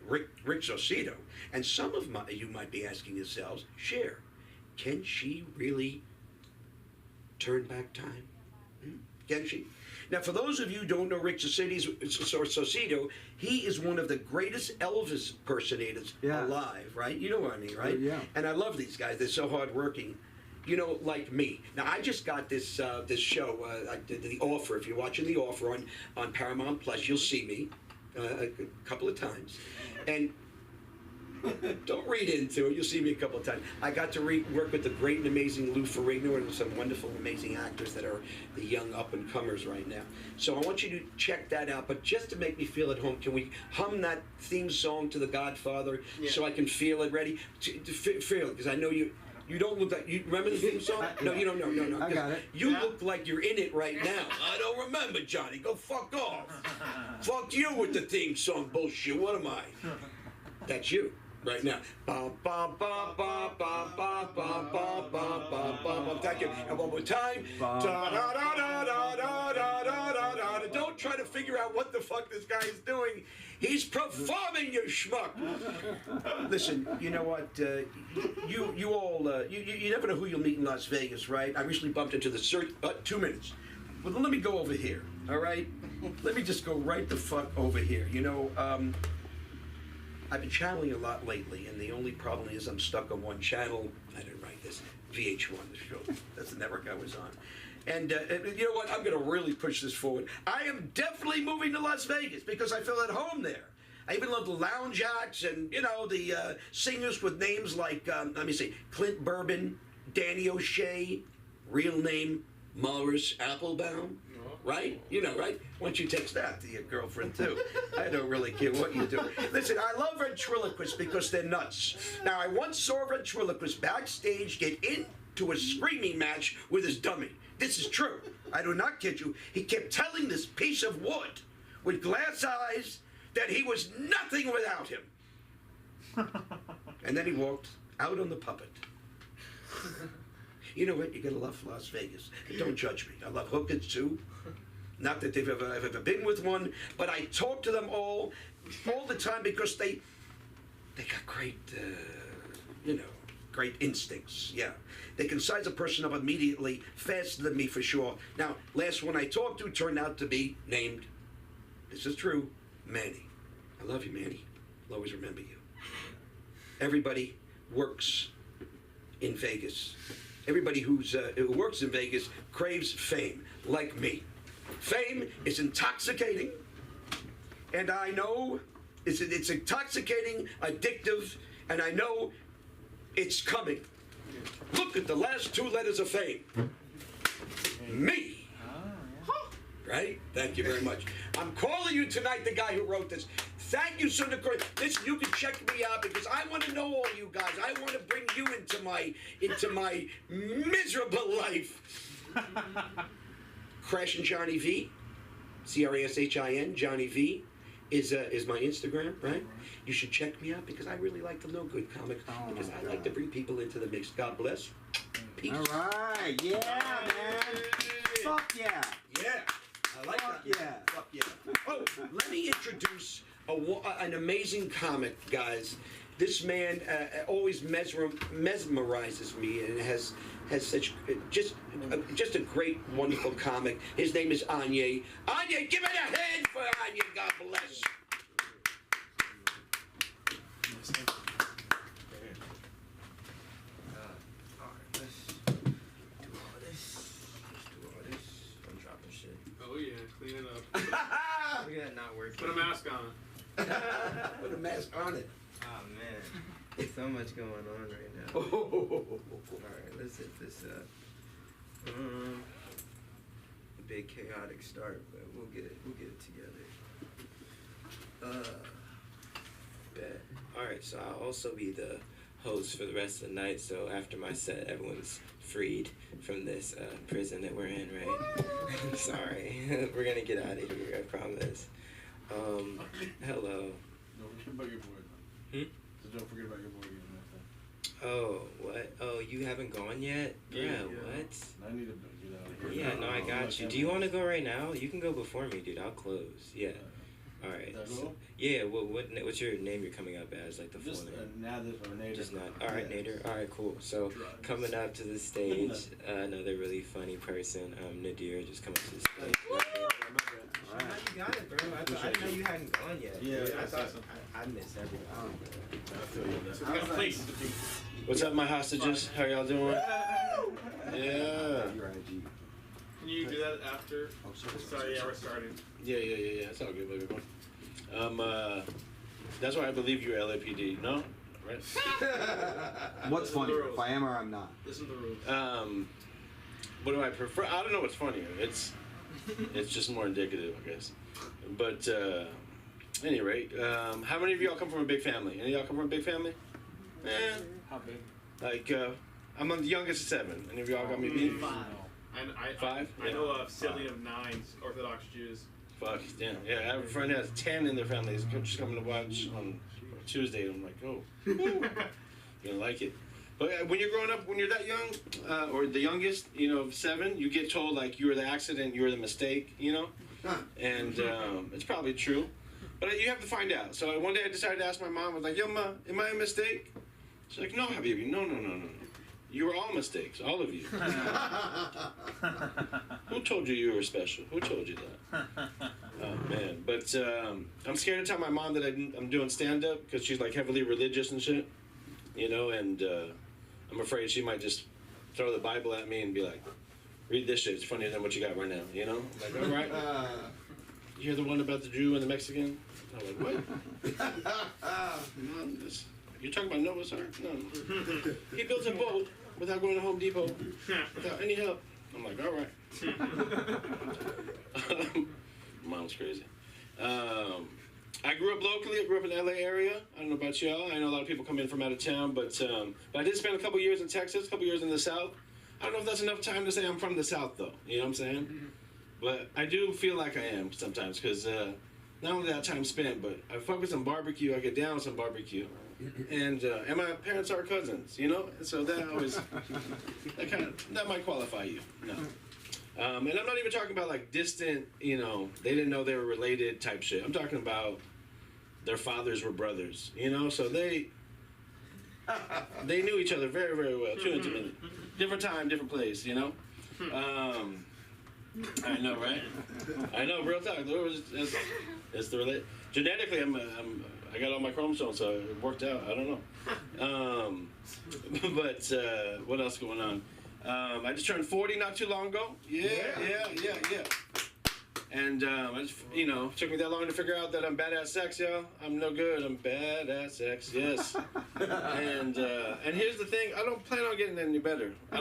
Rick Saucedo, and some of you might be asking yourselves, Cher, can she really turn back time? Can she? Now, for those of you who don't know Rick Saucedo, he is one of the greatest Elvis impersonators alive, right? You know what I mean, right? Yeah. And I love these guys. They're so hardworking. You know, like me. Now, I just got this this show. I did The Offer. If you're watching The Offer on Paramount Plus, you'll see me a couple of times. And don't read into it. You'll see me a couple of times. I got to work with the great and amazing Lou Ferrigno and some wonderful, amazing actors that are the young up-and-comers right now. So I want you to check that out. But just to make me feel at home, can we hum that theme song to The Godfather so I can feel it ready? To feel it, because I know you don't look like... You remember the theme song? No, you don't know. No. I got it. You look like you're in it right now. I don't remember, Johnny. Go fuck off. Fuck you with the theme song bullshit. What am I? That's you. Right now. Ba ba ba ba ba ba ba ba ba ba ba. Thank you. And one more time. Da da da da da da da da da. Don't try to figure out what the fuck this guy is doing. He's performing, you schmuck. Listen, you know what? You all, you never know who you'll meet in Las Vegas, right? I recently bumped into the 2 minutes. Well, let me go over here, all right? Let me just go right the fuck over here. You know, I've been channeling a lot lately, and the only problem is I'm stuck on one channel. I didn't write this. VH1, the show. That's the network I was on. And you know what? I'm going to really push this forward. I am definitely moving to Las Vegas because I feel at home there. I even love the lounge acts and, you know, the singers with names like, let me see, Clint Bourbon, Danny O'Shea, real name Maurice Applebaum. Right? You know, right? Why don't you text that to your girlfriend, too? I don't really care what you do. Listen, I love ventriloquists because they're nuts. Now, I once saw a ventriloquist backstage get into a screaming match with his dummy. This is true. I do not kid you. He kept telling this piece of wood with glass eyes that he was nothing without him. And then he walked out on the puppet. You know what? You gotta love Las Vegas. And don't judge me. I love hookers too. Not that I've ever been with one, but I talk to them all the time because they got great, great instincts. Yeah, they can size a person up immediately, faster than me for sure. Now, last one I talked to turned out to be named, this is true, Manny. I love you, Manny. I'll always remember you. Everybody works in Vegas. Everybody who works in Vegas craves fame, like me. Fame is intoxicating, and I know it's intoxicating, addictive, and I know it's coming. Look at the last two letters of fame. Me. Right? Thank you very much. I'm calling you tonight, the guy who wrote this. Thank you, Sundar Curry. Listen, you can check me out because I want to know all you guys. I want to bring you into my miserable life. Crashin' Johnny V, CRASHIN, Johnny V, is my Instagram, right? You should check me out because I really like to know good comics because I like to bring people into the mix. God bless. Peace. All right, yeah, man. Fuck yeah. Yeah, I like Fuck that. yeah. Fuck yeah. Oh, let me introduce an amazing comic, guys. This man always mesmerizes me and has such just a great, wonderful comic. His name is Anye. Anye, give it a hand for Anye. God bless. Oh yeah, clean it up. Look at that not working. Put a mask on. Put a mask on it. Oh man, there's so much going on right now. Alright, let's hit this up. A big chaotic start, but we'll get it together. Bet. Alright, so I'll also be the host for the rest of the night, so after my set, everyone's freed from this prison that we're in, right? Sorry. We're gonna get out of here, I promise. Hello. Don't forget about your boy. So don't forget about your boy again. Oh, what? Oh, you haven't gone yet? Yeah, what? I need to get out of here. Yeah, no, I got you. Do you want to go right now? You can go before me, dude. I'll close. Yeah. All right. So, yeah. What's your name? You're coming up as like the full name. Nader or Nader. Just not. All right, Nader. All right, cool. So coming up to the stage, another really funny person, Nadir, just coming to the stage. How you got it, bro? I didn't know you hadn't gone yet. Yeah, I thought I missed everything. What's up, my hostages? How y'all doing? Yeah. Can you do that after? Oh, sorry, yeah, we're starting. Yeah. It's all good, baby boy. That's why I believe you're LAPD. No, right? What's funnier, if I am or I'm not? Listen to the rules. What do I prefer? I don't know what's funnier. It's just more indicative, I guess. But at any rate, how many of y'all come from a big family? Any of y'all come from a big family? How big? Like, I'm the youngest of 7. Any of y'all got me beat? 5. Five? I know a sibling of 9 Orthodox Jews. Fuck, damn. Yeah, I have a friend that has 10 in their family. He's just coming to watch on Tuesday. And I'm like, oh, you're gonna like it. But when you're growing up, when you're that young, or the youngest, 7, you get told like you were the accident, you were the mistake, and it's probably true. But you have to find out. So one day I decided to ask my mom. I was like, yo, Ma, am I a mistake? She's like, no, Habibi, no. You were all mistakes, all of you. Who told you were special? Who told you that? Oh, man. But I'm scared to tell my mom that I'm doing stand-up because she's, like, heavily religious and shit. And I'm afraid she might just throw the Bible at me and be like, read this shit. It's funnier than what you got right now, I'm like, all right. You hear the one about the Jew and the Mexican? I'm like, what? You're talking about Noah's Ark? No. He built a boat without going to Home Depot, without any help. I'm like, all right. Mom's crazy. I grew up locally. I grew up in the LA area. I don't know about y'all. I know a lot of people come in from out of town, but I did spend a couple years in Texas, a couple years in the South. I don't know if that's enough time to say I'm from the South, though. You know what I'm saying? But I do feel like I am sometimes, because not only that time spent, but I fuck with some barbecue. I get down with some barbecue. And my parents are cousins, you know? So that always, that might qualify you. No. And I'm not even talking about like distant, you know, they didn't know they were related type shit. I'm talking about their fathers were brothers, you know? So they knew each other very, very well, too intimately. Different time, different place, you know? I know, right? I know, real talk. It's the relate. Genetically, I got all my chromosomes, so it worked out. I don't know. But what else going on? I just turned 40 not too long ago. Yeah. And I just, you know, took me that long to figure out that I'm bad at sex, y'all. I'm no good. I'm bad at sex. Yes. And here's the thing. I don't plan on getting any better. I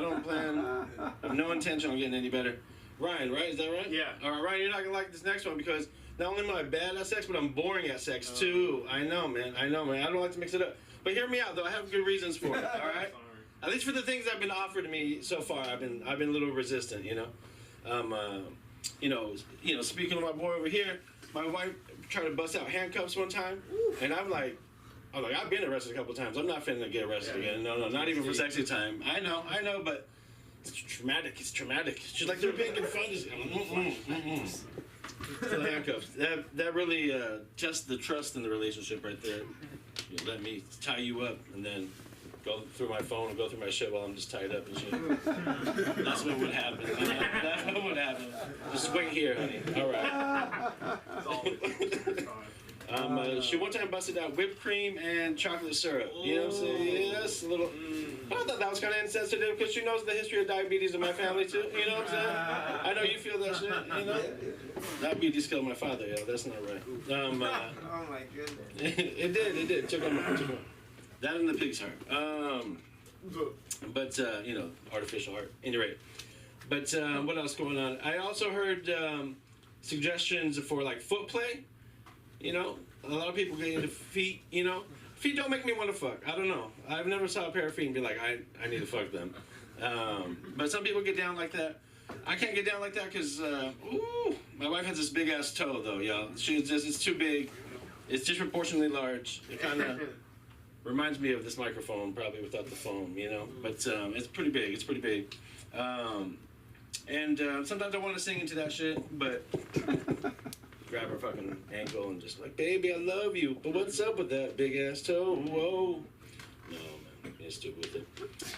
have no intention on getting any better. Ryan, right? Is that right? Yeah. All right, Ryan, you're not gonna like this next one because not only am I bad at sex, but I'm boring at sex too. I know, man. I don't like to mix it up. But hear me out, though. I have good reasons for it. All right. At least for the things that have been offered to me so far, I've been a little resistant. You know. Speaking of my boy over here, my wife tried to bust out handcuffs one time, and I'm like, I've been arrested a couple times. I'm not finna get arrested again. No, not even for sexy time. I know, but. It's traumatic. She's like, they're making fun of Still handcuffs. That really tests the trust in the relationship right there. You let me tie you up and then go through my phone and go through my shit while I'm just tied up and shit. That's what would happen. That's what would happen. Just wait here, honey. All right. She one time busted out whipped cream and chocolate syrup. You know what I'm saying? Yes, a little. I thought that was kind of insensitive because she knows the history of diabetes in my family too. You know what I'm saying? I know you feel that shit. You know, diabetes killed my father. Yo, that's not right. Oh my goodness. It did. It took him. That and the pig's heart. But artificial heart. Any rate. But what else going on? I also heard suggestions for like foot play. You know, a lot of people get into feet. You know. Feet don't make me want to fuck. I don't know. I've never saw a pair of feet and be like, I need to fuck them. But some people get down like that. I can't get down like that because, my wife has this big ass toe though, y'all. It's too big. It's disproportionately large. It kind of reminds me of this microphone, probably without the foam, you know. But it's pretty big. And sometimes I want to sing into that shit, but. Grab her fucking ankle and just like, baby, I love you. But what's up with that big ass toe? Whoa. No, man. You're stupid with it.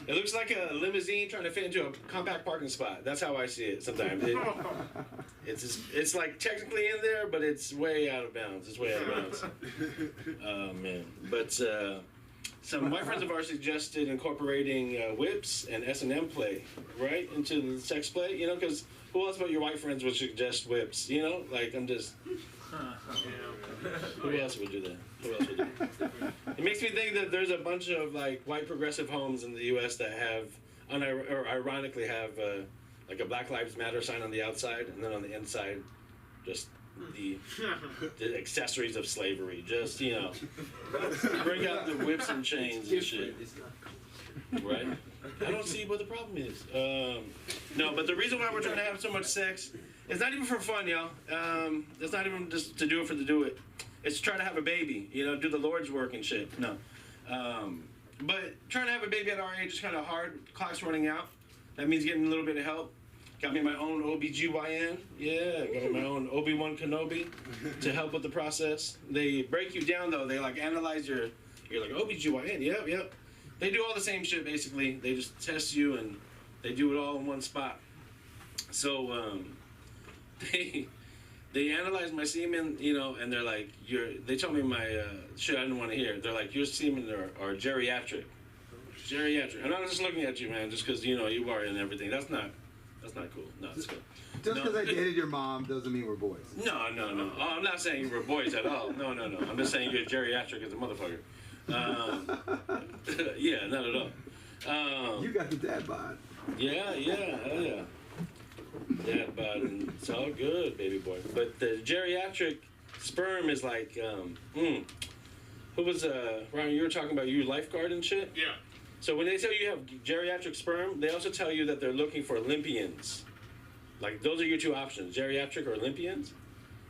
It looks like a limousine trying to fit into a compact parking spot. That's how I see it sometimes. It's like technically in there, but it's way out of bounds. Oh, man. But some white friends of ours suggested incorporating whips and S&M play, right, into the sex play, you know, because who else but your white friends would suggest whips, you know? Like, I'm just... Who else would do that? It makes me think that there's a bunch of, like, white progressive homes in the U.S. that have, ironically have, like a Black Lives Matter sign on the outside, and then on the inside, just the accessories of slavery. Just, you know, bring out the whips and chains and shit. Right? I don't see what the problem is. No, but the reason why we're trying to have so much sex is not even for fun, y'all. It's not even just to do it for the do it. It's to try to have a baby, you know, do the Lord's work and shit. No. But trying to have a baby at our age is kind of hard. Clock's running out. That means getting a little bit of help. Got me my own OBGYN. Yeah, got me my own Obi-Wan Kenobi to help with the process. They break you down, though. They, like, analyze you're like, OBGYN, yep. They do all the same shit, basically. They just test you, and they do it all in one spot. So, they analyzed my semen, you know, and they're like, they told me my shit I didn't want to hear. They're like, your semen are geriatric. Geriatric. And I'm just looking at you, man, just because, you know, you are and everything. That's not cool. No, it's cool. Just because I dated your mom doesn't mean we're boys. No. Oh, I'm not saying you were boys at all. No. I'm just saying you're geriatric as a motherfucker. Yeah, not at all. You got the dad bod. Yeah, hell yeah. Dad bod, and it's all good, baby boy. But the geriatric sperm is like, who was, Ryan, you were talking about you lifeguard and shit? Yeah. So when they tell you have geriatric sperm, they also tell you that they're looking for Olympians. Like those are your two options, geriatric or Olympians.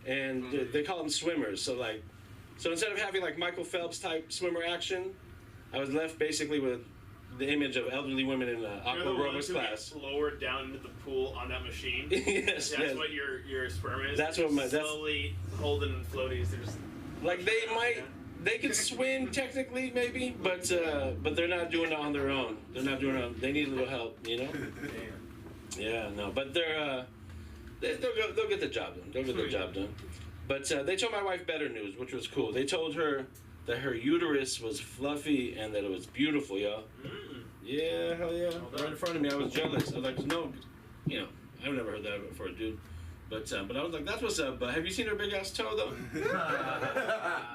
And they call them swimmers. So instead of having like Michael Phelps type swimmer action, I was left basically with the image of elderly women in an aqua aerobics class. Lowered down into the pool on that machine. Yes, that's what your sperm is. That's what slowly holding in floaties. They're just like they could swim technically maybe, but they're not doing it on their own. They're not doing it. They need a little help, you know. Yeah, no, but they'll get the job done. They'll get the job done. But they told my wife better news, which was cool. They told her that her uterus was fluffy and that it was beautiful, y'all. Yeah, hell yeah. Right in front of me, I was jealous. I was like, no, you know, I've never heard that before, dude. But I was like, that's what's up. But have you seen her big ass toe though?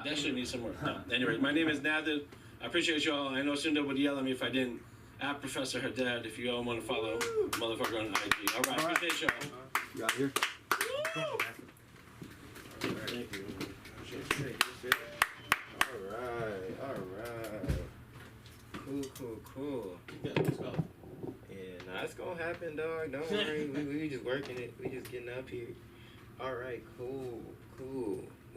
That should need some work. No. Anyway, my name is Nathan. I appreciate y'all. I know Sunda would yell at me if I didn't. At Professor Her Dad, if you all want to follow motherfucker on IG. All right, appreciate y'all. You got here. Thank you. Alright. Cool. Yeah, let's go. Yeah, nah, it's gonna happen, dog. Don't worry. we just working it. We just getting up here. Alright, cool.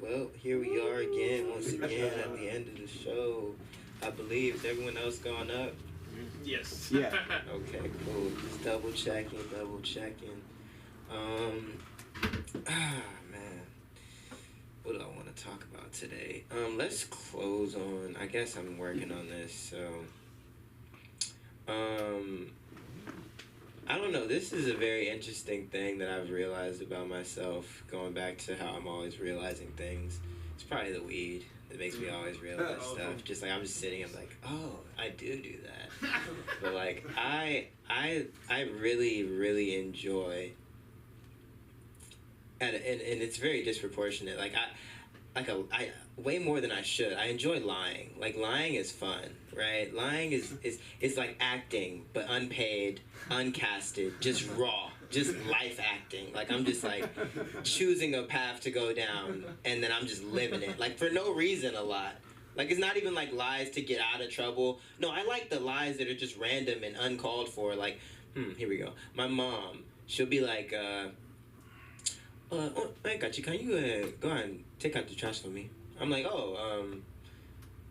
Well, here we are again, once again, at the end of the show. I believe, is everyone else gone up? Yes. Yeah. Okay, cool. Just double checking. Man. What do I want to talk about today? Let's close on, I guess I'm working on this, so I don't know, this is a very interesting thing that I've realized about myself, going back to how I'm always realizing things. It's probably the weed that makes me always realize stuff. Just like I'm just sitting, I'm like, oh, I do that. But like I really enjoy, and it's very disproportionate. Like I way more than I should. I enjoy lying. Like lying is fun, right? Lying is like acting, but unpaid, uncasted, just raw. Just life acting. Like I'm just like choosing a path to go down and then I'm just living it. Like for no reason a lot. Like it's not even like lies to get out of trouble. No, I like the lies that are just random and uncalled for. Like, here we go. My mom, she'll be like, oh, I got you. Can you go and take out the trash for me? I'm like, no,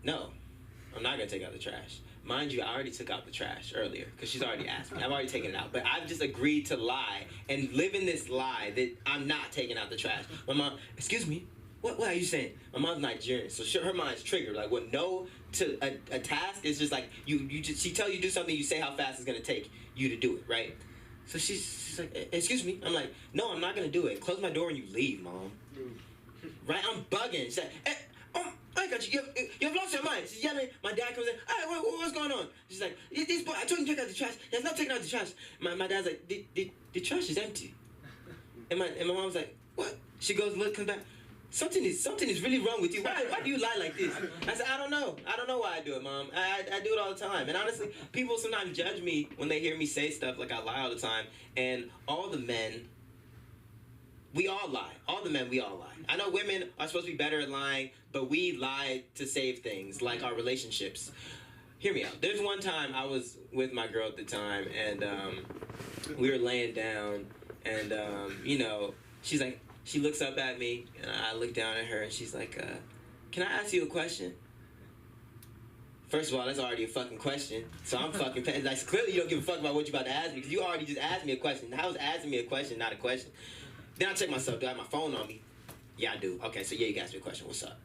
I'm not gonna take out the trash. Mind you, I already took out the trash earlier because she's already asked me. I've already taken it out. But I've just agreed to lie and live in this lie that I'm not taking out the trash. My mom, excuse me, what are you saying? My mom's Nigerian, so her mind's triggered. Like, what no to a task is just like, she tells you to do something, you say how fast it's going to take you to do it, right? So she's like, excuse me. I'm like, no, I'm not going to do it. Close my door and you leave, Mom. Right? I'm bugging. She's like, I got you. You've lost your mind. She's yelling. My dad comes in. Hey, what's going on? She's like, this boy, I told him to take out the trash. He's not taking out the trash. My dad's like, the trash is empty. And my mom's like, what? She goes, look, comes back. Something is really wrong with you. Why do you lie like this? I said, I don't know why I do it, Mom. I do it all the time. And honestly, people sometimes judge me when they hear me say stuff like I lie all the time. And all the men, we all lie. All the men, we all lie. I know women are supposed to be better at lying, but we lie to save things, like our relationships. Hear me out. There's one time I was with my girl at the time, and we were laying down, and, she's like, she looks up at me, and I look down at her, and she's like, can I ask you a question? First of all, that's already a fucking question, so I'm fucking like, clearly you don't give a fuck about what you're about to ask me, because you already just asked me a question. How is asking me a question not a question? Then I check myself. Do I have my phone on me? Yeah, I do. Okay, so yeah, you can ask me a question. What's up?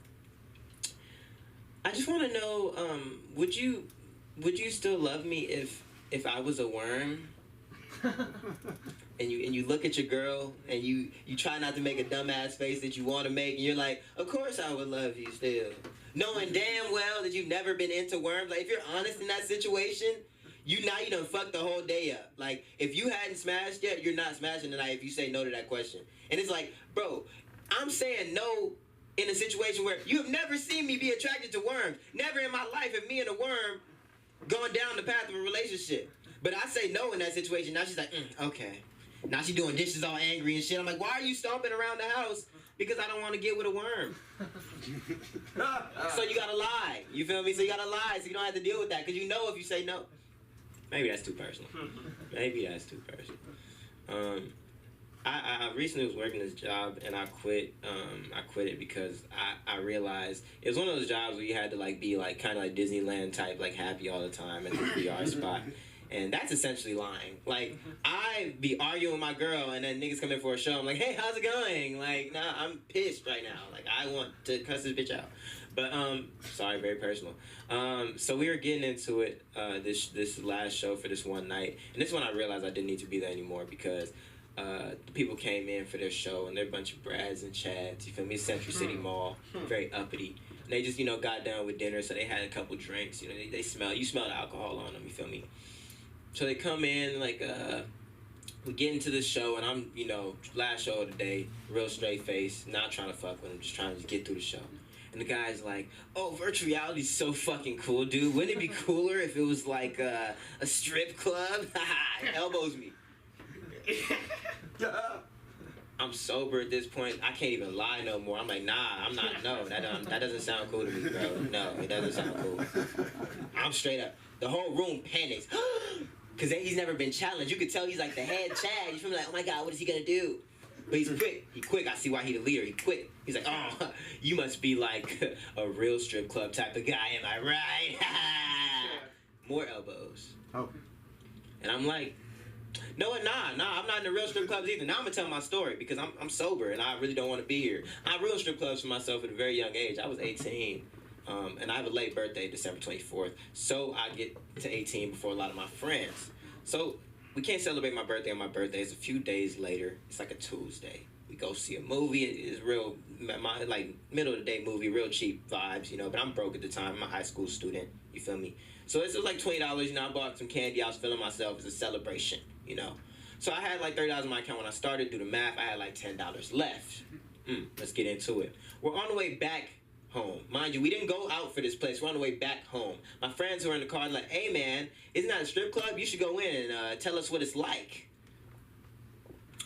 I just want to know, would you still love me if I was a worm? and you look at your girl and you try not to make a dumbass face that you want to make, and you're like, of course I would love you still, knowing damn well that you've never been into worms. Like, if you're honest in that situation, you done fucked the whole day up. Like, if you hadn't smashed yet, you're not smashing tonight if you say no to that question. And it's like, bro, I'm saying no in a situation where you have never seen me be attracted to worms. Never in my life have me and a worm gone down the path of a relationship. But I say no in that situation. Now she's like, okay. Now she doing dishes all angry and shit. I'm like, why are you stomping around the house? Because I don't want to get with a worm. So you gotta lie. You feel me? So you gotta lie so you don't have to deal with that. Because you know if you say no. Maybe that's too personal. Maybe that's too personal. I recently was working this job and I quit. I quit it because I realized it was one of those jobs where you had to like be like kind of like Disneyland type, like happy all the time at the VR spot. And that's essentially lying. Like, I be arguing with my girl, and then niggas come in for a show. I'm like, hey, how's it going? Like, nah, I'm pissed right now. Like, I want to cuss this bitch out. But, sorry, very personal. So we were getting into it, this last show for this one night. And this is when I realized I didn't need to be there anymore because the people came in for their show, and they're a bunch of Brads and Chads. You feel me? Century City Mall, very uppity. And they just, you know, got done with dinner, so they had a couple drinks. You know, you smell the alcohol on them, you feel me? So they come in, like, we get into the show, and I'm, you know, last show of the day, real straight face, not trying to fuck with him, just trying to get through the show. And the guy's like, oh, virtual reality's so fucking cool, dude. Wouldn't it be cooler if it was like a strip club? Elbows me. I'm sober at this point. I can't even lie no more. I'm like, nah, I'm not, no, that doesn't sound cool to me, bro. No, it doesn't sound cool. I'm straight up. The whole room panics. Because he's never been challenged. You could tell he's like the head Chad. You feel like, oh my God, what is he gonna do? But he's quick. He quick. I see why he the leader. He quick. He's like, oh, you must be like a real strip club type of guy. Am I right? More elbows. Oh. And I'm like, no, I'm not in the real strip clubs either. Now I'm gonna tell my story because I'm sober and I really don't want to be here. I real strip clubs for myself at a very young age. I was 18. And I have a late birthday, December 24th, so I get to 18 before a lot of my friends. So we can't celebrate my birthday on my birthday. It's a few days later. It's like a Tuesday. We go see a movie. It's real, like middle of the day movie, real cheap vibes, you know. But I'm broke at the time. I'm a high school student. You feel me? So it's like $20. You know, I bought some candy. I was feeling myself as a celebration, you know. So I had like $30 in my account when I started. Do the math. I had like $10 left. Let's get into it. We're on the way back home. Mind you, we didn't go out for this place. We're on the way back home. My friends who are in the car are like, hey man, isn't that a strip club? You should go in and tell us what it's like.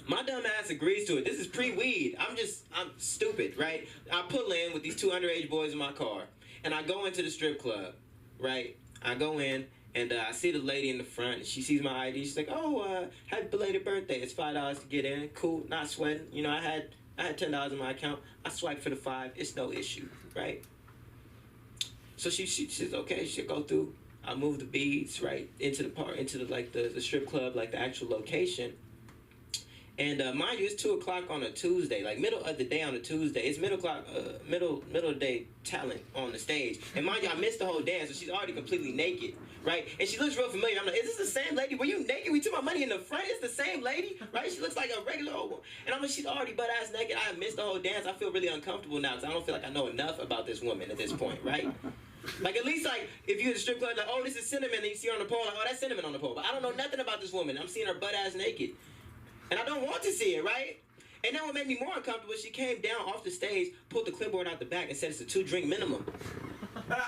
My dumb ass agrees to it. This is pre-weed. I'm stupid, right? I pull in with these two underage boys in my car, and I go into the strip club, right? I go in, and I see the lady in the front, and she sees my ID. She's like, oh, happy belated birthday. It's $5 to get in. Cool, not sweating. You know, I had $10 in my account. I swiped for the $5. It's no issue, right? So she says, okay, she'll go through. I move the beads, right, into the strip club, like the actual location. And mind you, it's 2 o'clock on a Tuesday, like middle of the day on a Tuesday. It's middle of the day talent on the stage. And mind you, I missed the whole dance, so she's already completely naked, right? And she looks real familiar. I'm like, is this the same lady? Were you naked? We took my money in the front. It's the same lady, right? She looks like a regular old one. And I'm like, she's already butt ass naked. I missed the whole dance. I feel really uncomfortable now because I don't feel like I know enough about this woman at this point, right? Like, at least, like, if you're at the strip club, like, oh, this is Cinnamon, and you see her on the pole, like, oh, that's Cinnamon on the pole. But I don't know nothing about this woman. I'm seeing her butt ass naked. And I don't want to see it, right? And then what made me more uncomfortable, she came down off the stage, pulled the clipboard out the back, and said it's a 2-drink minimum. I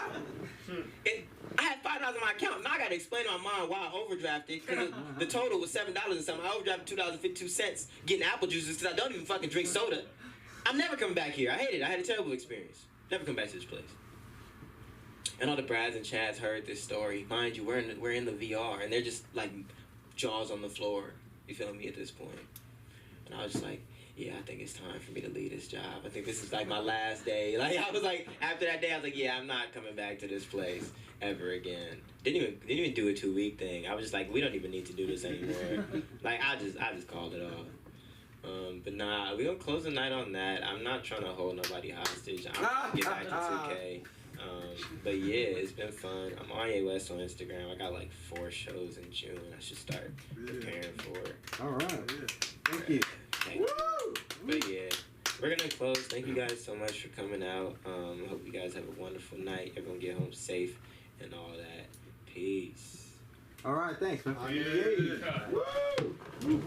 had $5 in my account. Now I got to explain to my mom why I overdrafted, because the total was $7 and something. I overdrafted $2.52 getting apple juices because I don't even fucking drink soda. I'm never coming back here. I hate it. I had a terrible experience. Never come back to this place. And all the Brads and Chads heard this story. Mind you, we're in the VR, and they're just like jaws on the floor. You feel me at this point? And I was just like, yeah, I think it's time for me to leave this job. I think this is like my last day. Like I was like, after that day, I was like, yeah, I'm not coming back to this place ever again. Didn't even do a 2-week thing. I was just like, we don't even need to do this anymore. Like I just called it off. But nah, we gonna close the night on that. I'm not trying to hold nobody hostage. I'm gonna get back to 2K. But yeah, it's been fun. I'm Kanye West on Instagram. I got like 4 shows in June. I should start preparing for it. All right. Thank you. But yeah, we're gonna close. Thank you guys so much for coming out. Hope you guys have a wonderful night. Everyone get home safe and all that. Peace. All right. Thanks, man. Yeah. Woo!